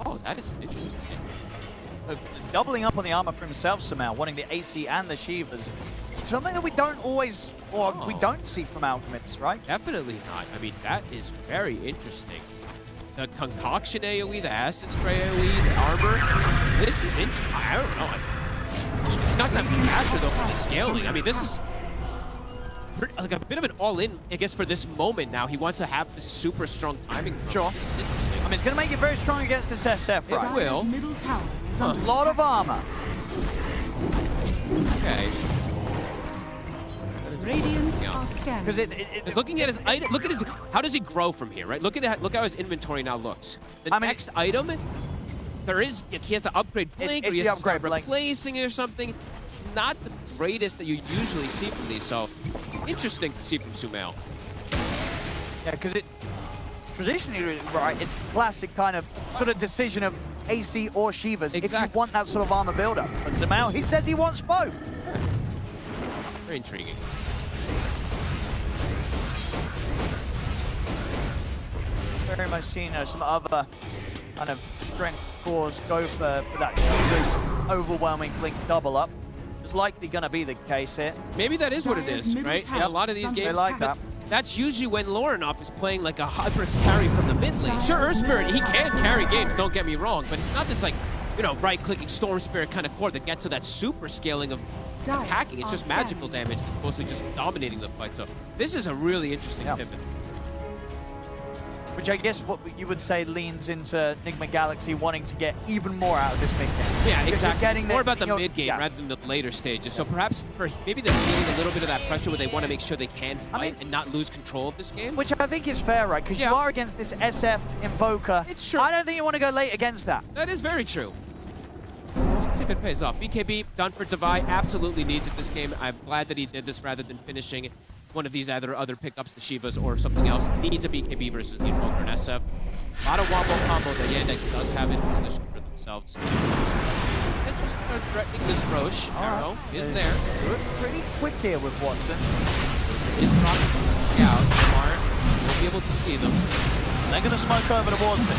Oh, that is interesting. Doubling up on the armor for himself, Samel, wanting the AC and the Shivas. Something that we don't always, or we don't see from Alchemists, right? Definitely not. I mean, that is very interesting. The concoction AoE, the acid spray AoE, the armor. This is interesting. I don't know. It's not going to be faster though for the scaling. I mean, this is like a bit of an all-in, I guess, for this moment now. He wants to have this super strong timing. Sure. I mean, it's going to make you very strong against this SF, right? It will. Dire's middle tower is A under lot of armor. Okay. Radiant Yeah. are scanning. Because Just looking at his item, look at his, how does he grow from here, right? Look how his inventory now looks. The I mean, next item, he has to upgrade Blink, it's or he the has to start upgrade Blink. replacing it or something. it's not the greatest that you usually see from these. So interesting to see from Sumail. Yeah, because it traditionally, right, it's classic kind of sort of decision of AC or Shivas if you want that sort of armor builder. But Sumail, he says he wants both. Very intriguing. Very much seen some other kind of strength cores go for that Shivas overwhelming blink double up. It's likely going to be the case here. Maybe that is what it is, right? Yeah, a lot of these games, they like that. That's usually when Lorinov is playing like a hybrid carry from the mid lane. Sure, Earth Spirit, he can carry games, don't get me wrong, but it's not this like, you know, right-clicking Storm Spirit kind of core that gets to that super scaling of hacking. It's just magical damage that's mostly just dominating the fight. So this is a really interesting pivot. Which I guess what you would say leans into Nigma Galaxy wanting to get even more out of this mid game. Yeah, exactly. Getting it's more about the mid game rather than the later stages. So perhaps maybe they're feeling a little bit of that pressure where they want to make sure they can fight and not lose control of this game. Which I think is fair, right? Because you are against this SF Invoker. It's true. I don't think you want to go late against that. That is very true. Let's see if it pays off. BKB done for Divide. Absolutely needs it this game. I'm glad that he did this rather than finishing one of these either other pickups, the Shivas, or something else. Needs a BKB versus the Invoker and SF. A lot of wombo combo that Yandex does have in position for themselves. Just start threatening this Roche. Arrow is there. Pretty quick here with Watson. His rockets to scout. Omar will be able to see them. They're going to smoke over towards it.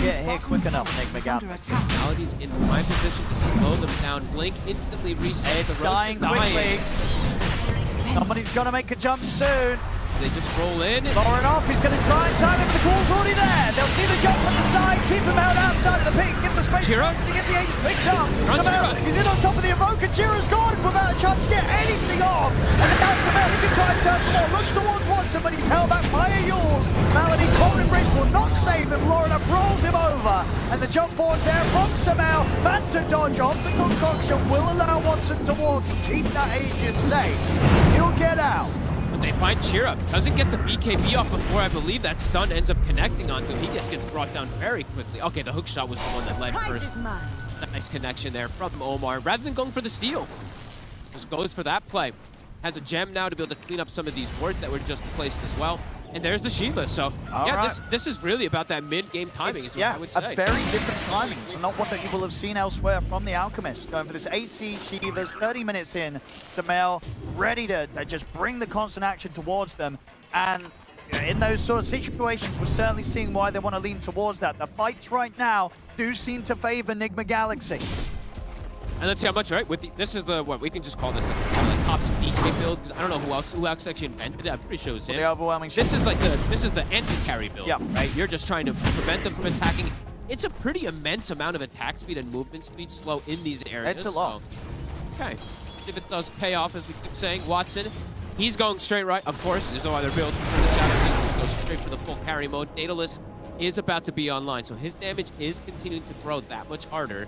Get here quick enough, Nigma Galaxy. Melody's in prime position to slow them down. Blink instantly resets. It's dying quickly. Somebody's got to make a jump soon. They just roll in. Lorinov, he's going to try and time him, but the call's already there. They'll see the jump on the side, keep him out outside of the pink, give the space to get the Aegis picked up. He's in on top of the Evoker. Chira's gone without a chance to get anything off. And now Sumail, he can try and turn for more. Looks towards Watson, but he's held back by a Yules. Malady, cold embrace will not save him. Lorinov rolls him over. And the jump forward there from Sumail. Man to dodge off the concoction will allow Watson to walk and keep that Aegis safe. He'll get out. They find Chira. Doesn't get the BKB off before I believe that stun ends up connecting onto him. He just gets brought down very quickly. Okay, the hook shot was the one that led first. Nice connection there from Omar. Rather than going for the steal, just goes for that play. Has a gem now to be able to clean up some of these wards that were just placed as well. And there's the Shiva. So, this is really about that mid-game timing, is what I would say. A very different timing. Not what that you will have seen elsewhere from the Alchemist. Going for this AC Shivas, 30 minutes in. Sumail ready to just bring the constant action towards them. And in those sort of situations, we're certainly seeing why they want to lean towards that. The fights right now do seem to favor Nigma Galaxy. And let's see how much, right? This is the, what we can just call this, it's kind of like Pop's BK build, because I don't know who else actually invented it. I'm pretty sure it was him. The overwhelming. This is the anti-carry build, right? You're just trying to prevent them from attacking. It's a pretty immense amount of attack speed and movement speed slow in these areas. It's a lot. So, okay, if it does pay off, as we keep saying, Watson, he's going straight right. Of course, there's no other build for the Shadow. He just goes straight for the full carry mode. Daedalus is about to be online, so his damage is continuing to grow that much harder.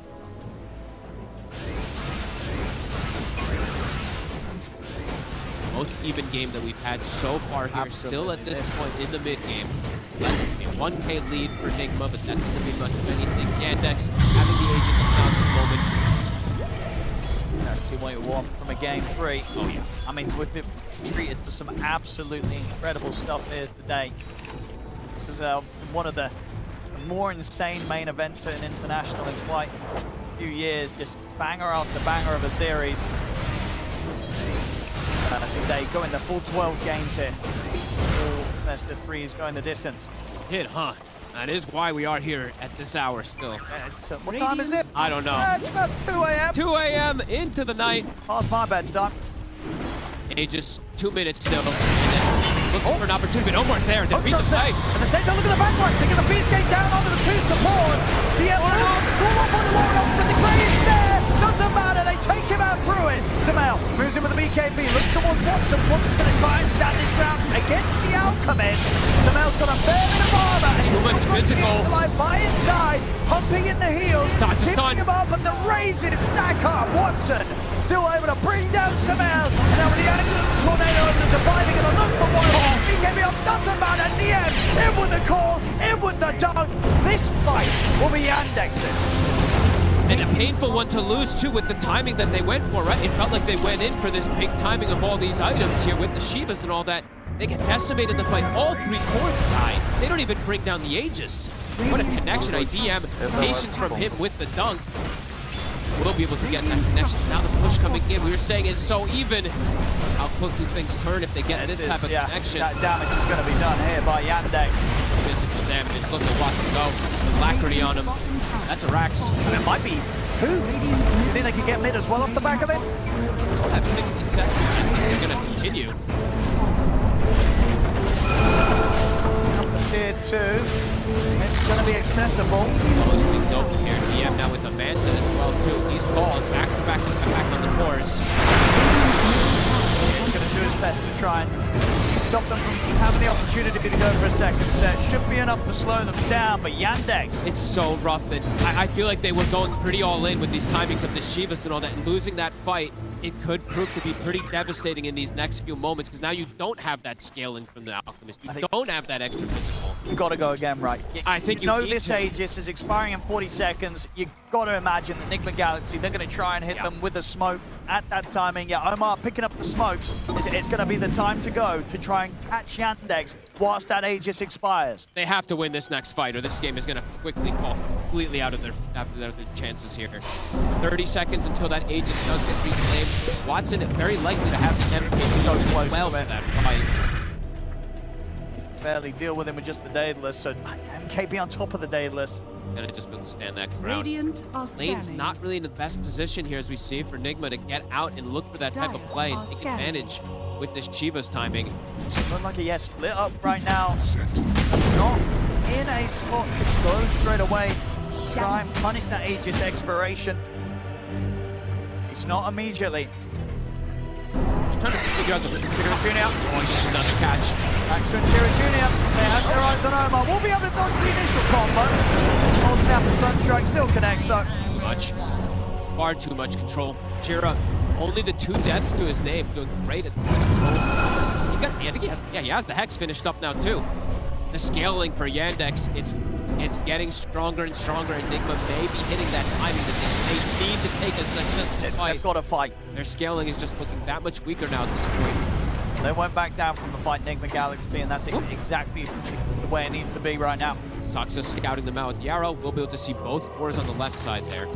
Most even game that we've had so far here. Absolutely. Still at this point in the mid game. Less than a 1K lead for Nigma, but that doesn't mean much of anything. Yandex having the agent at this moment. See what you want from a game 3. Oh yeah. I mean, we've been treated to some absolutely incredible stuff here today. This is one of the more insane main events in International in quite a few years. Just banger after banger of a series. Today going the full 12 games here. All best of 3s going the distance. Hit, huh? That is why we are here at this hour still. What time is it? I don't know. It's about 2 a.m. 2 a.m. into the night. Past my bedtime. Aegis, 2 minutes still. Looking for an opportunity, but Omar's there. They beat the fight. At the same time, look at the backline. Taking the feed skate down onto the 2 supports. The Emeralds fall off on the Lorinov, but the Grey is there. Doesn't matter. They take him out through it. Sumail moves in with the BKB. Looks towards Watson. Watson's going to try and stand his ground against the Alchemist. Sumail's got a fair bit of armor. Too much physical. By his side, pumping in the heels. Tipping him up, and the raises stack up. Watson still able to bring down Sumail. And now with the angle of the tornado over the dividing and a look for one. BKB up, doesn't matter at the end. In with the call, in with the dunk. This fight will be Yandex's. And a painful one to lose too with the timing that they went for, right? It felt like they went in for this big timing of all these items here with the Shivas and all that. They get decimated in the fight. All 3 cores die. They don't even bring down the Aegis. What a connection. IDM, patience from him with the dunk. We'll be able to get that connection. Now the push coming in, we were saying it's so even. How quickly things turn if they get this type of connection. That damage is going to be done here by Yandex. Physical damage. Look at Watson go. Alacrity on him. That's a Rax. And it might be 2. You think they could get mid as well off the back of this? Still have 60 seconds. I think they're going to continue. Tier 2. It's going to be accessible. Blowing things open here. DM now with Amanda as well too. These calls back to back on the course. He's going to do his best to try and stop them from having the opportunity to go for a second set. Should be enough to slow them down, but Yandex. It's so rough, and I feel like they were going pretty all in with these timings of the Shivas and all that, and losing that fight, it could prove to be pretty devastating in these next few moments, because now you don't have that scaling from the Alchemist. You don't have that extra physical. You got to go again, right? I think you know need this to. Aegis is expiring in 40 seconds. You got to imagine the Nigma Galaxy, they're going to try and hit them with a smoke at that timing. Yeah, Omar picking up the smokes. It's going to be the time to go to try and catch Yandex whilst that Aegis expires. They have to win this next fight, or this game is going to quickly fall completely out of their chances here. 30 seconds until that Aegis does get reclaimed. Watson very likely to have the MVP so close well to that fight. Barely deal with him with just the Daedalus, so MKB on top of the Daedalus. Gonna just be able to stand that ground. Radiant are Lane's scanning. not really in the best position here, as we see, for Nigma to get out and look for that type of play and take advantage with this Shiva's timing. Look like a split up right now. Not in a spot to go straight away. Try and punish that Aegis expiration. It's not immediately. Just trying to figure out the Chira Jr. Oh, he gets another catch. Max and Chira Jr. They have their eyes on Omar. We'll be able to dodge the initial combo. Old Snap and Sunstrike still connects though. Much. Far too much control. Chira, only the 2 deaths to his name, doing great at this control. He's got, I think he has the Hex finished up now too. The scaling for Yandex, it's getting stronger and stronger, and Nigma may be hitting that timing that they need to take a successful fight. They've got to fight. Their scaling is just looking that much weaker now at this point. They won't back down from the fight, Nigma Galaxy, and that's exactly the way it needs to be right now. Toxa scouting them out with Yarrow. We'll be able to see both cores on the left side there.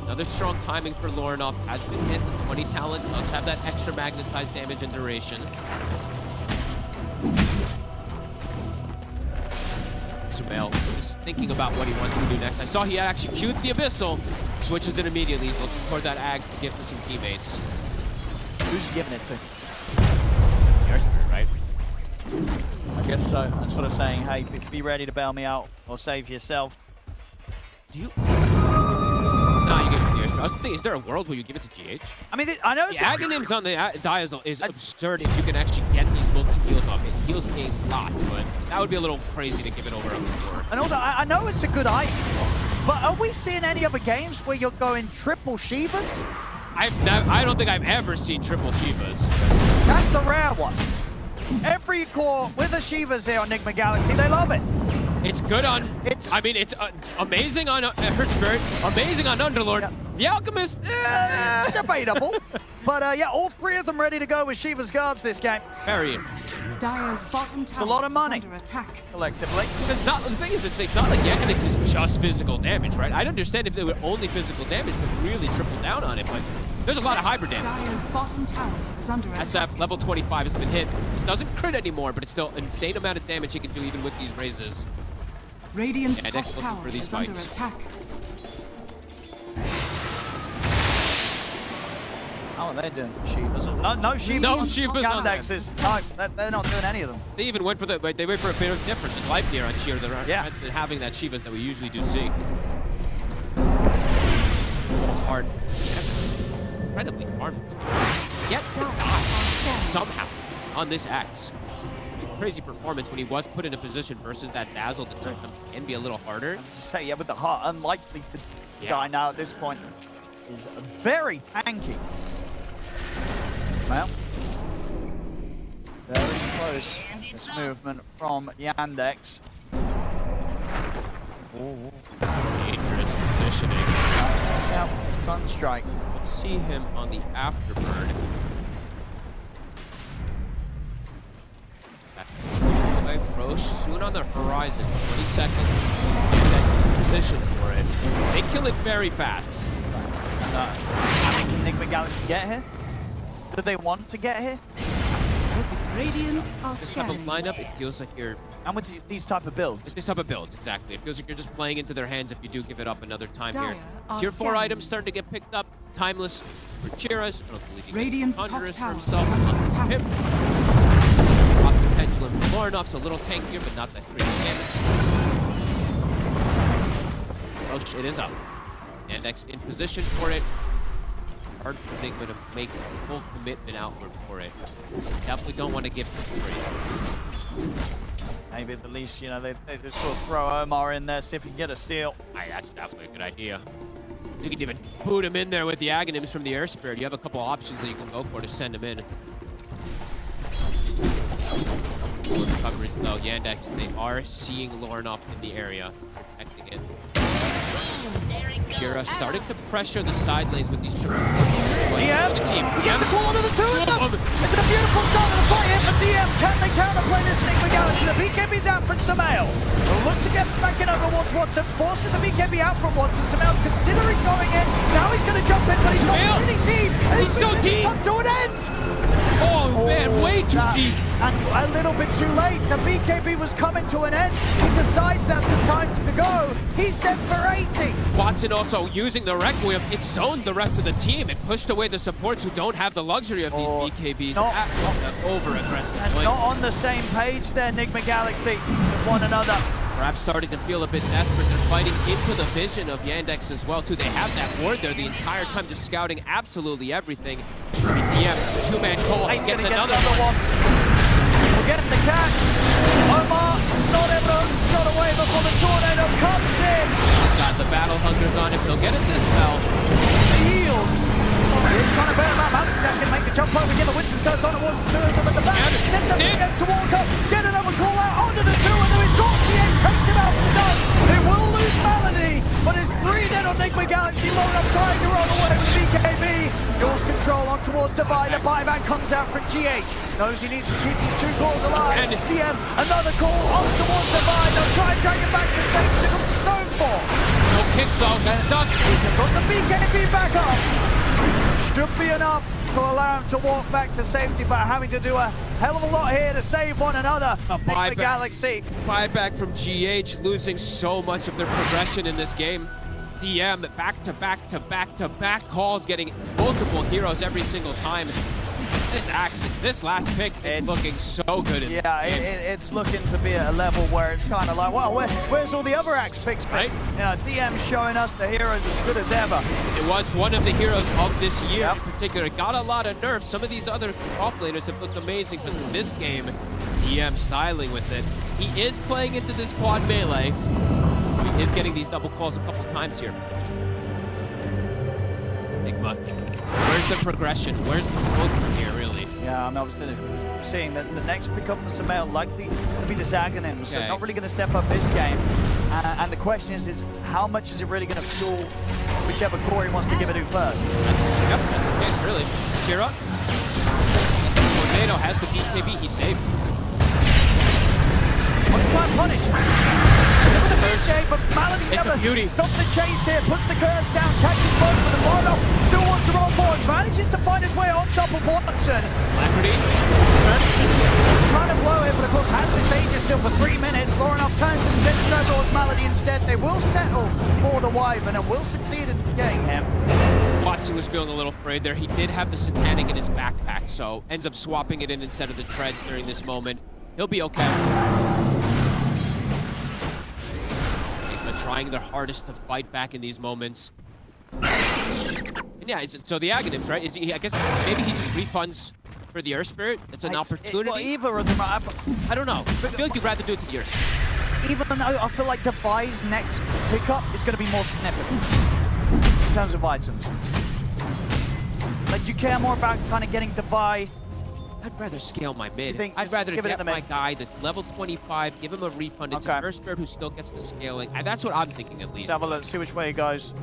Another strong timing for Lorinov has been hit. The 20 talent does have that extra magnetized damage and duration. Sumail is thinking about what he wants to do next. I saw he had actually queued the Abyssal. Switches it immediately. He's looking for that Axe to give to some teammates. Who's he giving it to? Your spirit, right? I guess so. I'm sort of saying, hey, be ready to bail me out or save yourself. Do you? No, you give it to Gears. I was thinking, is there a world where you give it to GH? I mean, I know The Aghanims on the Diazol is absurd if you can actually get these multi-heals off. It heals a lot, but that would be a little crazy to give it over on the score. And also, I know it's a good item, but are we seeing any other games where you're going triple Shivas? I don't think I've ever seen triple Shivas. That's a rare one. Every core with the Shivas here on Nigma Galaxy, they love it. It's good on. I mean, it's amazing on her spirit, amazing on Underlord. Yeah. The Alchemist, debatable. But yeah, all 3 of them ready to go with Shiva's guards this game. very. Dire's bottom tower a lot of money. is under attack. Collectively. It's not. The thing is, it's not like Yandex is just physical damage, right? I'd understand if they were only physical damage, but really triple down on it. But there's a lot of hybrid damage. Dire's bottom tower is under attack. SF level 25 has been hit. It doesn't crit anymore, but it's still an insane amount of damage he can do even with these raises. Radiant's Yeah, top Dex looking tower for these is under fights. attack. How are they doing for Shivas? No Shivas. No Shivas on there. Yandexes. No, they're not doing any of them. They even went for they went for a bit of different life near on Sheer than Yeah. having that Shivas that we usually do see. Oh, hard. Incredibly hard. Yet to die somehow on this Axe. Crazy performance when he was put in a position versus that Dazzle that took him can be a little harder. Just say, yeah, with the heart, unlikely to Yeah. die now at this point. Is very tanky. Well, very close. This movement from Yandex. Dangerous positioning. Watch out for the Sunstrike. We'll see him on the afterburn. Roche soon on the horizon. 20 seconds. Yandex in position for it. They kill it very fast. I think Nigma Galaxy get here? Do they want to get here? Radiant are This type of scanning. lineup, it feels like you're... And with these type of builds? This type of builds, exactly. It feels like you're just playing into their hands if you do give it up another time Dire here. are Tier 4 scanning. items starting to get picked up. Timeless for Chiras. I don't believe he Radiant's gets top Conjurus for tower himself. is under Not attack. him. Drop the pendulum for Lorinov, so a little tankier, but not that great damage. Roche, it is up. Yandex in position for it. Hard for Nigma to make a full commitment outward for it. Definitely don't want to give it free. Maybe at the least, you know, they just sort of throw Omar in there, see if he can get a steal. Aye, that's definitely a good idea. You can even boot him in there with the Aghanims from the Air Spirit. You have a couple options that you can go for to send him in. Good coverage though, Yandex, they are seeing Lorinov in the area, protecting it. Kira starting to pressure the side lanes with these triple. DM, The team. you get the call onto the two of them. It's a beautiful start of the fight here for DM. Can they counterplay this Nigma Galaxy? The BKB's out from Samael. Will look to get back in over Watson, forcing the BKB out from Watson. Samael's considering going in. Now he's going to jump in, but he's not Samael! really deep. And He's so deep. Come to an end. Oh man, way too That- deep. And a little bit too late. The BKB was coming to an end. He decides that's the time to go. He's dead for 80. Watson also using the Requiem. It zoned the rest of the team. It pushed away the supports who don't have the luxury of these BKBs. not- Over-aggressive. And not on the same page there, Nigma Galaxy, with one another. Perhaps starting to feel a bit desperate. They're fighting into the vision of Yandex as well, too. They have that ward there the entire time, just scouting absolutely everything. Yeah, two-man call. He He's gets going to get another another one. one. We'll get him the catch. Omar not able to got away before the tornado comes in. Got the battle hunters on him. He'll get a dispel. The heals. He's trying to bail him out. Alex is going to make the jump over. Get the Winters goes on towards the two of them at the back. Then to get to walk up. Get another call out onto the two, and then he's got the eight. Takes him out with the done. They will lose Melody, but it's 3 dead on Nigma Galaxy. Lorinov trying to run away with BKB. Yours control on towards Divide. A buyback comes out from GH. Knows he needs to keep these two calls alive. And DM, another call on towards Divide. They'll try and drag it back to safety. Look at the Stonefall. No kick though. He's stuck. Got the BKB back up. Should be enough to allow him to walk back to safety, but having to do a hell of a lot here to save one another. buyback. The Galaxy. Buyback from GH, losing so much of their progression in this game. DM back to back to back to back calls, getting multiple heroes every single time. This axe, this last pick, it's looking so good. In Yeah, it's looking to be at a level where it's kind of like, well, where's all the other axe picks? Right. You know, DM showing us the heroes as good as ever. It was one of the heroes of this year Yep. in particular. Got a lot of nerfs. Some of these other offlaners have looked amazing, but in this game, DM styling with it. He is playing into this quad melee. He is getting these double calls a couple times here. Nigma, where's the progression? Where's the growth from here, really? Yeah, I'm obviously seeing that the next pick up for Samael likely to be this Aghanim, so Okay. not really going to step up this game. And the question is how much is it really going to fuel whichever core he wants to give it to first? Yep, that's the case, really. Cheer up. Tornado has the BKB, he's safe. Want to try and punish? With the First, BK, but Malady it's a never beauty. stops the chase here, puts the curse down, catches both of them. Lorinov still wants to roll forward, manages to find his way on top of Watson. Alacrity. Kind of low here, but of course has this Aegis still for 3 minutes. Lorinov turns his attention over towards Malady instead. They will settle for the Wyvern and will succeed in getting him. Watson was feeling a little afraid there. He did have the Satanic in his backpack, so ends up swapping it in instead of the treads during this moment. He'll be okay. Nigma trying their hardest to fight back in these moments. And yeah, so the Aghanims, right? Is he, I guess maybe he just refunds for the Earth Spirit. It's an opportunity. Well, either of them, I don't know. I feel like you'd rather do it to the Earth Spirit. even though I feel like Defy's next pickup is going to be more significant in terms of items. Like, do you care more about kind of getting Defy I'd rather scale my mid. think I'd just rather give it get the my mid? guy that's level 25, give him a refund. It's Okay. a first bird who still gets the scaling. And that's what I'm thinking at Let's least. have a look, see which way he goes.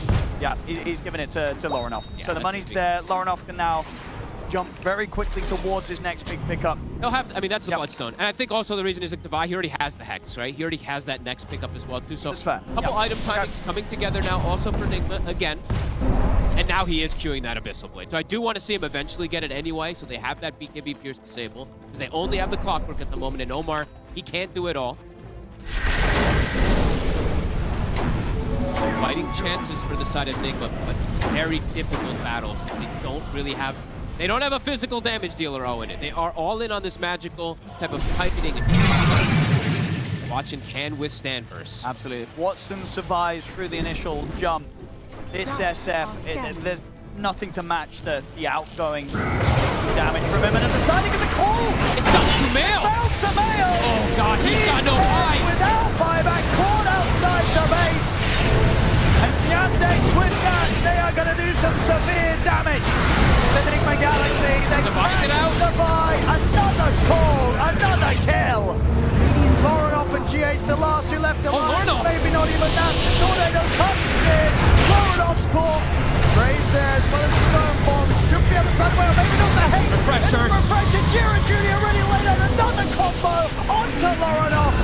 Yeah, he's giving it to Lorinov. Yeah, So the that's money's big. there. Lorinov can now jump very quickly towards his next big pickup. He'll have, I mean, that's the Yep. Bloodstone. And I think also the reason is like Devi, he already has the Hex, right? He already has that next pickup as well, too. So That's fair. a couple Yep. item timings coming together now also for Nigma again. And now he is queuing that Abyssal Blade. So I do want to see him eventually get it anyway, so they have that BKB Pierce disable. Because they only have the Clockwork at the moment, and Omar, he can't do it all. So fighting chances for the side of Nigma, but very difficult battles. They don't really have... They don't have a physical damage dealer in it. They are all in on this magical type of fighting. Watching can withstand verse. Absolutely. If Watson survives through the initial jump, this SF, there's nothing to match the outgoing damage from him. And at the timing of the call, It's not Sumail! found Samael! Oh god, he's got no hide! Without buyback, caught outside the base. And Yandex with that, they are going to do some severe damage. The Nigma Galaxy, they Dividing it out. Divide, another call, another kill. Lorinov and GH, the last two left alive. Lorinov. Maybe not even that. The tornado comes in. Lorinov's caught. Graves there as well as the stone form. Should be on the side well, maybe not the hate. Refresher. Refresher. Jira Jr. already laid out another combo onto Lorinov.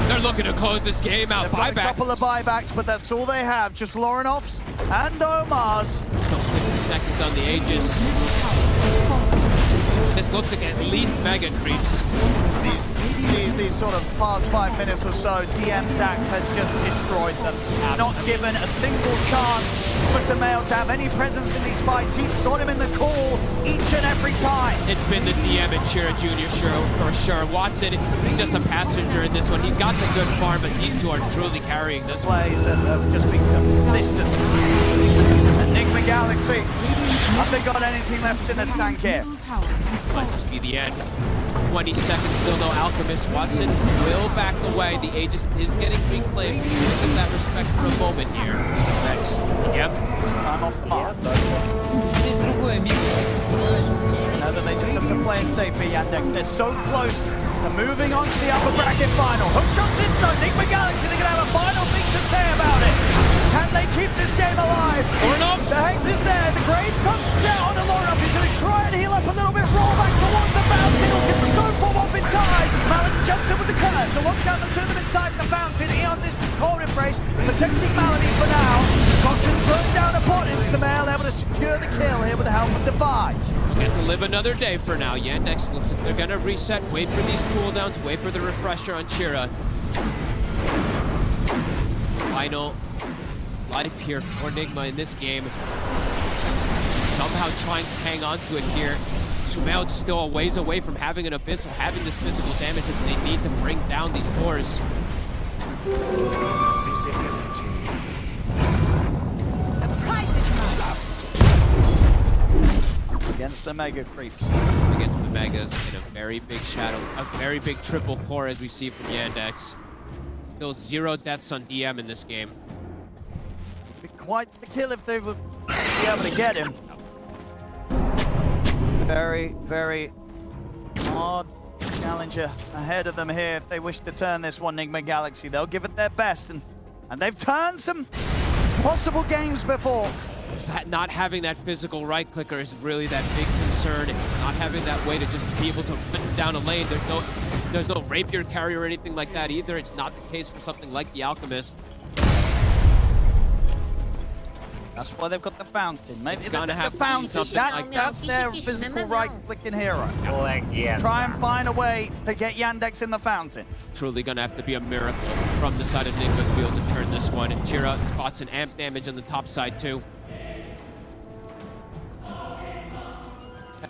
They're looking to close this game out. They've got a Buyback. couple of buybacks, but that's all they have. Just Lorinov's and Omar's. Still 50 seconds on the Aegis. This looks like at least mega creeps. These sort of past 5 minutes or so, DM's axe has just destroyed them. Not given a single chance for Samael to have any presence in these fights. He's got him in the call each and every time. It's been the DM and Chira Jr. for sure. Watson is just a passenger in this one. He's got the good farm, but these two are truly carrying this one. Plays have just been consistent. Nigma Galaxy, have they got anything left in the tank here? Might just be the end. 20 seconds still, no Alchemist. Watson will back away. The Aegis is getting reclaimed. We look at that respect for a moment here. Next. Yep. Time off the mark. Now that they just have to play it safe for Yandex. They're so close to moving on to the upper bracket final. Hook shots in though. Nigma Galaxy, they're going to have a final thing to say about it. Can they keep this game alive? Lorinov. The Hex is there. The Grave comes out on Lorinov. He's going to try and heal up a little bit. Roll back towards the fountain. He'll get the stone form off in time. Malin jumps in with the curse. So one down the two of them inside the fountain. Eon this cold embrace. Protecting Malady for now. Caution thrown down upon him. Samael able to secure the kill here with the help of Divide. We'll get to live another day for now. Yandex looks like they're gonna reset, wait for these cooldowns, wait for the refresher on Chira. Final life here for Nigma in this game. Somehow trying to hang on to it here. Sumail still a ways away from having an Abyssal, having this physical damage that they need to bring down these cores. Against the Mega Creeps. Against the Megas in a very big shadow, a very big triple core as we see from Yandex. Still 0 deaths on DM in this game. Be quite the kill if they would be able to get him. Very, very hard challenger ahead of them here if they wish to turn this one, Nigma Galaxy. They'll give it their best, and they've turned some possible games before. Is that not having that physical right clicker is really that big concern. Not having that way to just be able to put down a lane. There's no rapier carry or anything like that either. It's not the case for something like the Alchemist. That's why they've got the fountain. Maybe It's gonna have the to be fountain. something like That's their physical right-clicking hero. Try and find a way to get Yandex in the fountain. Truly gonna have to be a miracle from the side of Nigma to be able to turn this one. And Chira spots an amp damage on the top side too.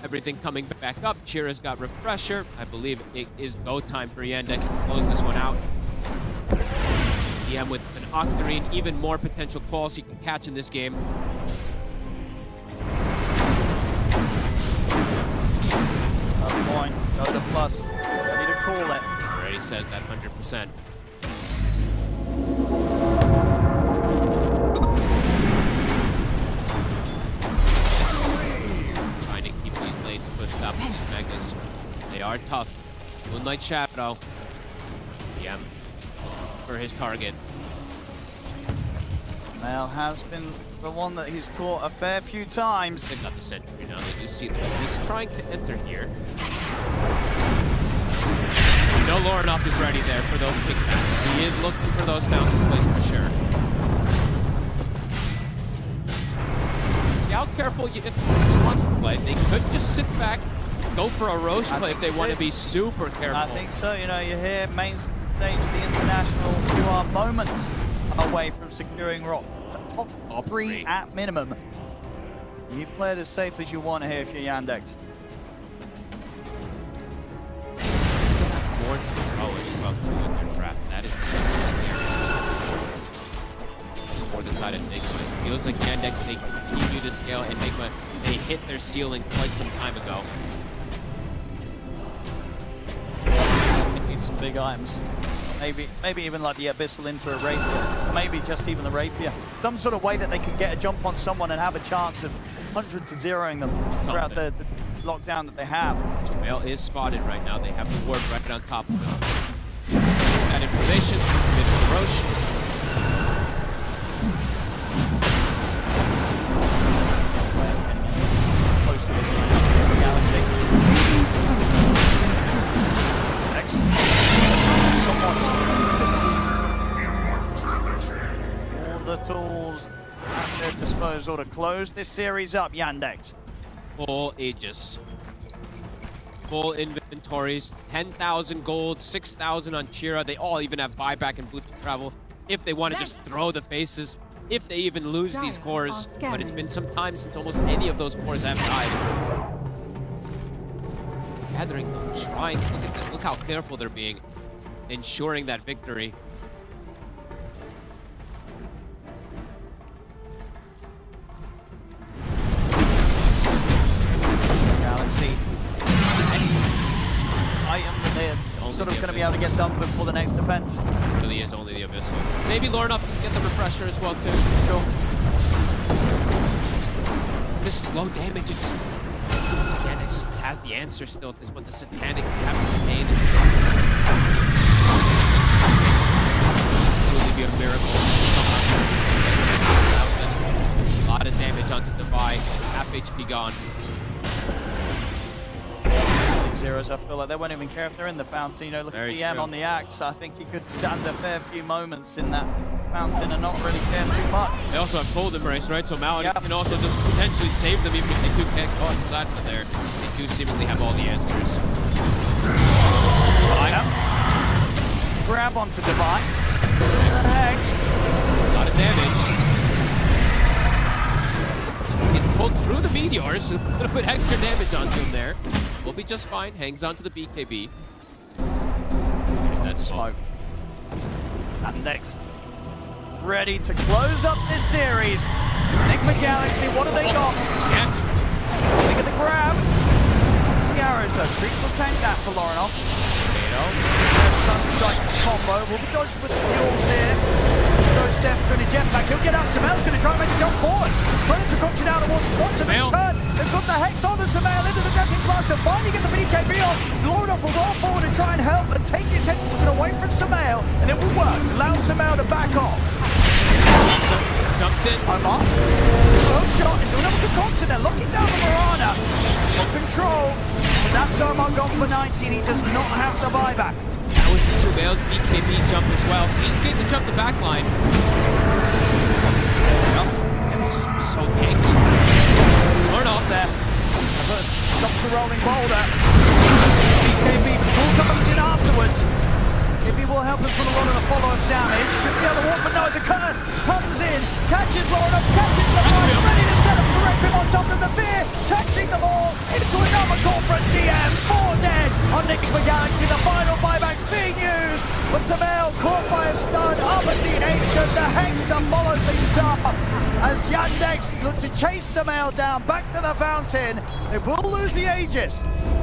Everything coming back up. Chira's got refresher. I believe it is go time for Yandex to close this one out. DM with an Octarine, even more potential calls he can catch in this game. Up point, Dota plus. Ready to call it. Already says that 100%. Trying to keep these lanes pushed up with these Megas. are tough. Moonlight Shadow. Yeah. For his target. Mel has been the one that he's caught a fair few times. They've got the sentry now. They do see that he's trying to enter here. No, Lorinoff is ready there for those kickbacks. He is looking for those fountain plays for sure. See how careful you wants to play. They could just sit back, go for a Roche play if they want to be super careful. I think so. You know, you hear main stage of the International, you are moments away from securing top three at minimum. You play it as safe as you want here if you're Yandex. More about doing their trap. That is scary. More decided Nigma. It feels like Yandex, they continue to scale, and Nigma, they hit their ceiling quite some time ago. They need some big items. Maybe even like the Abyssal into a Rapier. Maybe just even the Rapier. Some sort of way that they can get a jump on someone and have a chance of 100 to 0ing them throughout the lockdown that they have. Sumail is spotted right now. They have the ward right on top of him. That information, mid for the Roche. Close to this right now. Galaxy. Next. All the tools at their disposal to close this series up, Yandex. Full Aegis. Full inventories, 10,000 gold, 6,000 on Chira. They all even have buyback and boots to travel if they want to just throw the faces, if they even lose these cores. But it's been some time since almost any of those cores have died. Gathering the shrines. Look at this. Look how careful they're being, ensuring that victory. Galaxy. Any item that they're sort of going to be able to get done before the next defense. It really is only the Abyssal. Maybe Lorinoff can get the refresher as well too. Sure. This slow damage, it just Yandex just has the answer still at this point. The Satanic have sustained. It would be a miracle. A lot of damage onto Divide. Half HP gone. Zeros, I feel like they won't even care if they're in the fountain. You know, look at DM on the axe. I think he could stand a fair few moments in that fountain and not really care too much. They also have Cold Embrace, right? So Malin can also just potentially save them even if they do can't go inside of there. They do seemingly have all the answers. Grab onto Divine. Thanks. A lot of damage. Gets pulled through the meteors, a little bit extra damage onto him there. Will be just fine. Hangs on to the BKB. That's smoke. Yandex ready to close up this series. Nigma Galaxy, what do they got? Look at the grab. It's the arrows though. Creeps will tank that for Lorinoff. Sunstrike combo will be dodged with the fuels here. Goes Scepter and a jetpack. He'll get out. Sumail's going to try and make a jump forward. Further precaution out towards Watson and turn. They've got the Hex on to Sumail into the Deathing Blast to finally get the BKB off. Lorinoff will roll forward and try and help and take the attention away from Sumail, and it will work. Allow Sumail to back off. Jumps in. Omar. Third shot into another concoction. They're locking down the Mirana. Got control. But that's Omar gone for 19. He does not have the buyback. That was Sumail's BKB jump as well. He's going to jump the back line. And it's just so tanky. Lorinoff there. Stops the rolling boulder. BKB, the pull comes in afterwards. BKB will help him from a lot of the follow-up damage. Should be able to walk, but no, the curse comes in. Catches Lorinoff, catches the line, ready to set up the Requiem on top of the fear. Catching them all into another call from DM. 4 dead on Nigma Galaxy. The final buyback's being used. But Sumail caught by a stun up at the Ancient. The Hex to follow things up. As Yandex look to chase Sumail down back to the fountain. They will lose the Aegis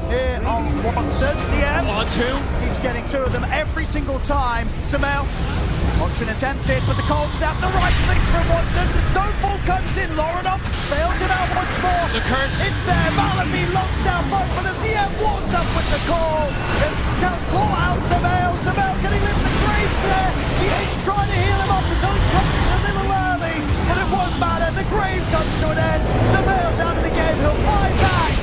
here on Watson. DM On 2. keeps getting two of them every single time. Sumail, option attempted, but the cold snap, the right click from Watson. The Stonefall comes in. Lorinov fails it out once more. The curse. It's there. Malavi locks down both of them. DM wards up with the call. Can't call out Sumail. Sumail, can he lift the Graves there? DH trying to heal him up. The dunk comes a little early, but it won't matter. The Grave comes to an end. Sumail's out of the game. He'll fly back.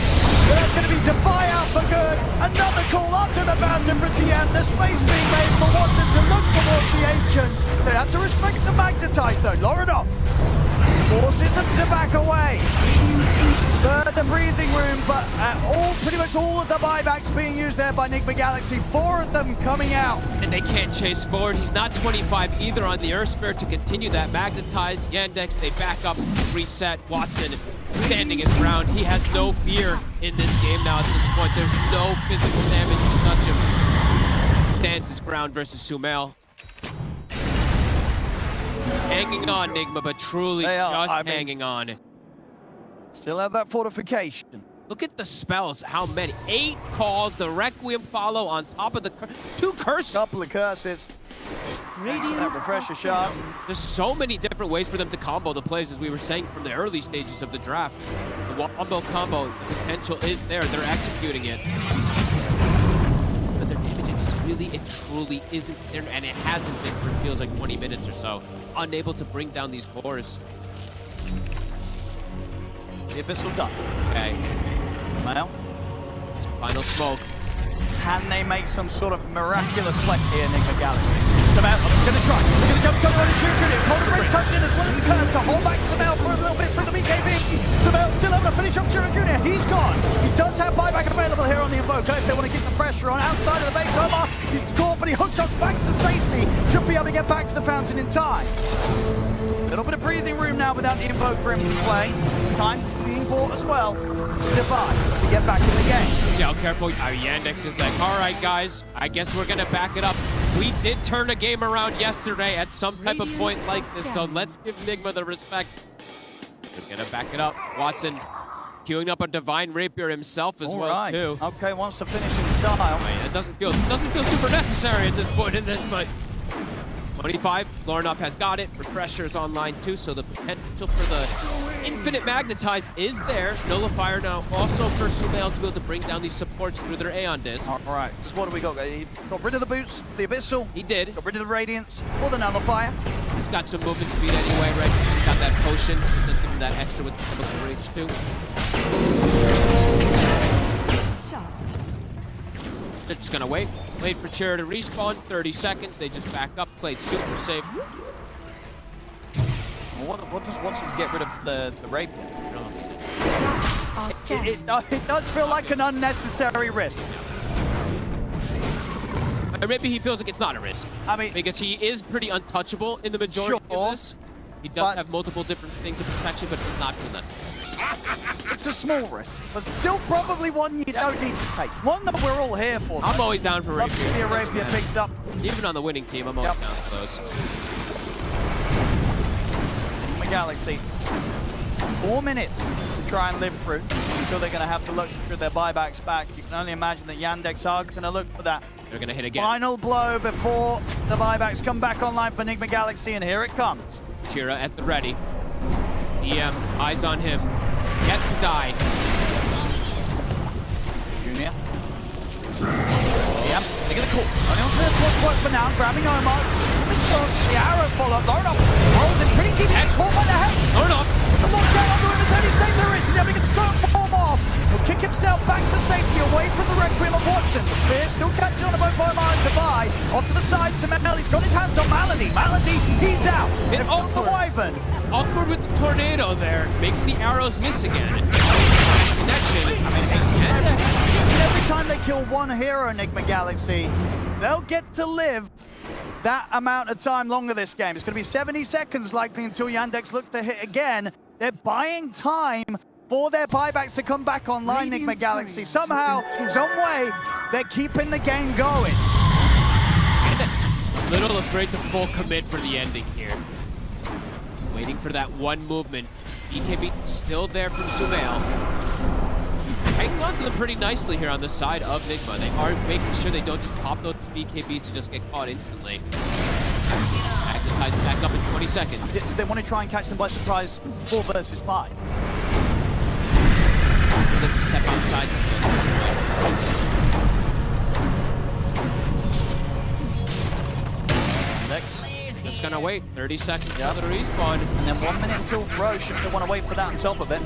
But that's going to be Defy out for good. Another call up to the fountain for DM. The space being made for Watson to look towards the Ancient. They have to respect the Magnetize though. Lorinov forces them to back away. The breathing room, but pretty much all of the buybacks being used there by Nigma Galaxy. 4 of them coming out. And they can't chase forward. He's not 25 either on the Earth Spirit to continue that. Magnetize, Yandex, they back up, reset. Watson standing his ground. He has no fear in this game now at this point. There's no physical damage to touch him. Stands his ground versus Sumail. Hanging on, Nigma, but truly hanging on. Still have that fortification. Look at the spells, how many? 8 calls, the Requiem follow on top of the 2 curses. Couple of curses. That refresher shot. There's so many different ways for them to combo the plays, as we were saying from the early stages of the draft. The wombo combo potential is there. They're executing it. But their damage, it truly isn't there, and it hasn't been for it feels like 20 minutes or so. Unable to bring down these cores. The Abyssal done. Okay. Well, final smoke. Can they make some sort of miraculous play here, Nigma Galaxy? Sumail, he's going to try. He's going to jump, going to run and shoot through it. Cold Bridge comes in as well as the curse to hold back Sumail for a little bit through the BKB. Sumail still able to finish up Jiro Jr. He's gone. He does have buyback available here on the Invoker if they want to keep the pressure on. Outside of the base, Omar, he's caught, but he hooks shots back to safety. Should be able to get back to the fountain in time. A little bit of breathing room now without the Invoker in play. Time being bought as well. Divide to get back in the game. See how careful Yandex is like, all right, guys, I guess we're going to back it up. We did turn a game around yesterday at some type of point like this, so let's give Nigma the respect. We're going to back it up. Watson queuing up a Divine Rapier himself as well, too. Okay, wants to finish in style. I mean, it doesn't feel super necessary at this point in this, but 25, Lorinov has got it. Refresher's online too, so the potential for the infinite Magnetize is there. Nullifier now also for Sumail to be able to bring down these supports through their Aeon Disc. All right, just what do we got? He got rid of the boots, the Abyssal. He did. Got rid of the Radiance, or the Nullifier. He's got some movement speed anyway, right? He's got that potion. It does give him that extra with the chemical rage too. They're just gonna wait for Chira to respawn. 30 seconds. They just back up. Played super safe. What does Watson get rid of the Rapier? It does feel like an unnecessary risk. Maybe he feels like it's not a risk. I mean, because he is pretty untouchable in the majority of this. He does have multiple different things of protection, but does not feel necessary. It's a small risk, but still probably one you don't need to take. One that we're all here for. I'm always down for Love to Rapier. see a Rapier picked up. Even on the winning team, I'm always down for those. Nigma Galaxy, 4 minutes to try and live through. So they're going to have to look through their buybacks back. You can only imagine that Yandex are going to look for that. They're going to hit again. Final blow before the buybacks come back online for Nigma Galaxy, and here it comes. Chira at the ready. EM, eyes on him. Yet to die. Junior. Yep, look at the call. Only on to the clock for now, grabbing Omar. The arrow follow-up. Lorinov rolls in pretty deep. Caught by the head. Lorinov. The lockdown under him is only saved the rich. He's able to get the form off. He'll kick himself back to safety away from the Requiem of Watson. The spear still catching on both Omar and Dubai. Off to the side, Sumail. He's got his hands on Malady. Malady, he's out. They've got the Wyvern. Awkward with the tornado there, making the arrows miss again. Connection. I mean, every time they kill one hero, Nigma Galaxy, they'll get to live that amount of time longer this game. It's going to be 70 seconds likely until Yandex look to hit again. They're buying time for their buybacks to come back online, Nigma Galaxy. Somehow, some way, they're keeping the game going. Yandex just a little afraid to full commit for the ending here. Waiting for that one movement. BKB still there from Sumail. hanging on to them pretty nicely here on the side of Nigma. They are making sure they don't just pop those BKBs to just get caught instantly. Magnetize back up in 20 seconds. They want to try and catch them by surprise 4 versus 5. Them to step outside still. Just gonna wait 30 seconds for the respawn. And then 1 minute until Roche if they want to wait for that on top of it.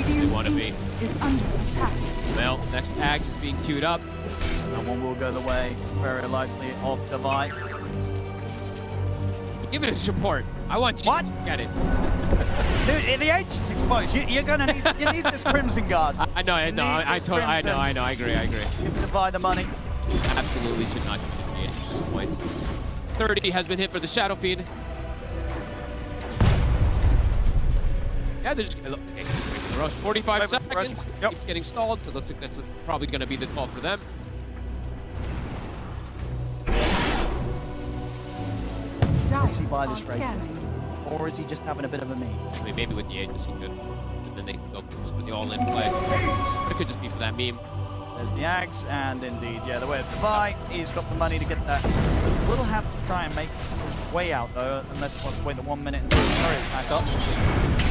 You want to be. Is under attack. Well, next Ags is being queued up. That one will go the way, very likely, of Divide. Give it a support. I want you What? to get it. Dude, the H is exposed. You're gonna need, you need this Crimson Guard. I know, I agree. Give Divide the money. Absolutely should not be at this point. 30 has been hit for the Shadow Fiend. Yeah, they're just gonna look. Rush 45 Wait, seconds. Rush. Yep. Keeps getting stalled. It looks like that's probably going to be the call for them. Is he by this rate? Or is he just having a bit of a me? I mean, maybe with the Aegis he could. And then they can go just with the all-in play. It could just be for that meme. There's the Axe, and indeed, yeah, the way of Divide, he's got the money to get that. So we'll have to try and make his way out, though, unless he wants to wait the 1 minute until the turret's back up.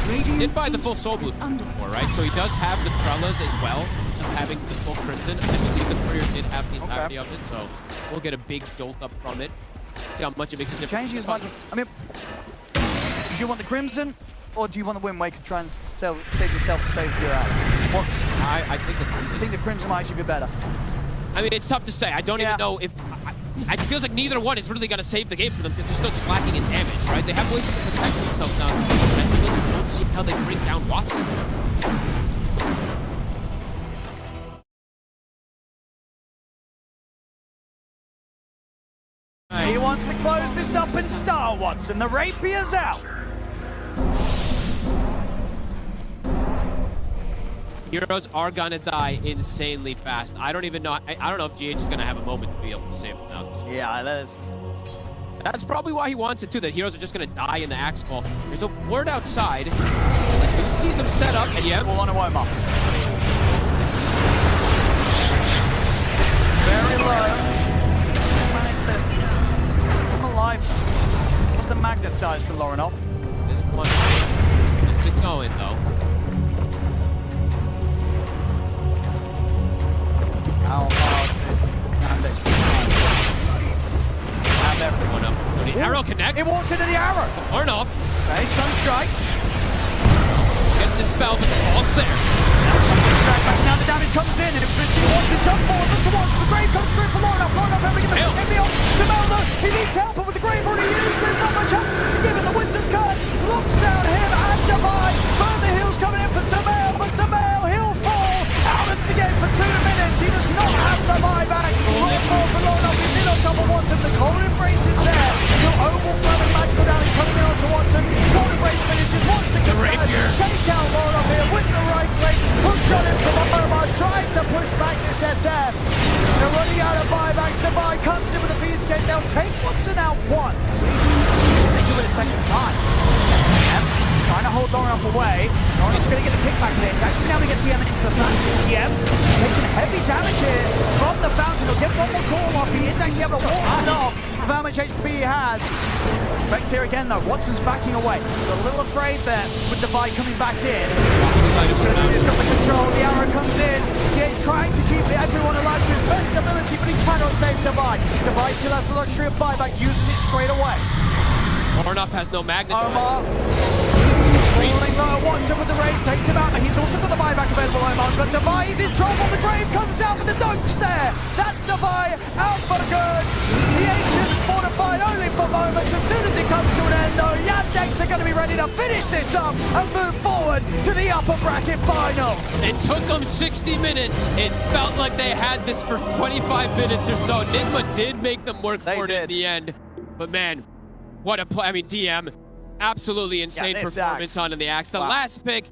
He did buy the full Soul Blue before, right? So he does have the Trellas as well, just having the full Crimson. I believe the Courier did have the entirety of it, so we'll get a big jolt up from it. See how much it makes a difference. Changing as much as, I mean, do you want the Crimson, or do you want the Wind Waker to try and save yourself and save your ally? I think the Crimson. I think the Crimson might actually be better. I mean, it's tough to say. I don't even know if... It feels like neither one is really going to save the game for them because they're still just lacking in damage, right? They have ways to protect themselves now. And I still just don't see how they bring down Watson. He wants to close this up in Star Watson. The Rapier's out. Heroes are gonna die insanely fast. I don't even know. I don't know if GH is gonna have a moment to be able to save them now. Yeah, That's probably why he wants it too. That heroes are just gonna die in the axe call. There's a word outside. You see them set up, and yeah. All on a Woma. Very low. Managed to come alive. What's the magnet size for Lorinov? There's one thing. It's it going though. How hard Yandex Have everyone up. When the arrow connects. It walks into the arrow. Ornoff. Okay, Sunstrike. Get the spell, but the ball's there. Now the damage comes in, and if he wants to jump forward, look towards the grave comes through for Lorinov. Lorinov having the off. Jamel though, he needs help, but with the grave already used, there's not much help. Given the Winter's Curse, locks down him and Divide. Further heals coming in for Samel, but Samel, he'll fall out of the game for 2 minutes. He does not have the buyback. One more for Lorinov. He's in on top of Watson. The cold embrace is there. The overwhelming magical damage coming in onto Watson. Cold embrace finishes. Watson can take out Lorinov here with the right place. Hooks on him from Omar, tries to push back this SF. They're running out of buybacks. Divide comes in with a feed escape. They'll take Watson out once. They do it a second time. Trying to hold Lorinov away. Lorinov's going to get the kickback here. It's actually now going to get TM into the fountain. TM taking heavy damage here from the fountain. He'll get one more call off. He is actually able to walk it off with how much HP he has. Respect here again though. Watson's backing away. He's a little afraid there with Divide coming back in. He's got the control. The arrow comes in. He's trying to keep everyone alive to his best ability, but he cannot save Divide. Divide still has the luxury of buyback, uses it straight away. Ornoff has no magnet. Omar falling low. Watson with the raise takes him out. He's also got the buyback available, Omar. But Divide is in trouble. The grave comes out with the dunks there. That's Divide out for good. The ancient fortified only for moments. As soon as it comes to an end, though, Yandex are going to be ready to finish this up and move forward to the upper bracket finals. It took them 60 minutes. It felt like they had this for 25 minutes or so. Nigma did make them work for it in the end. But man, what a play. I mean, DM, absolutely insane performance on the Axe. The last pick,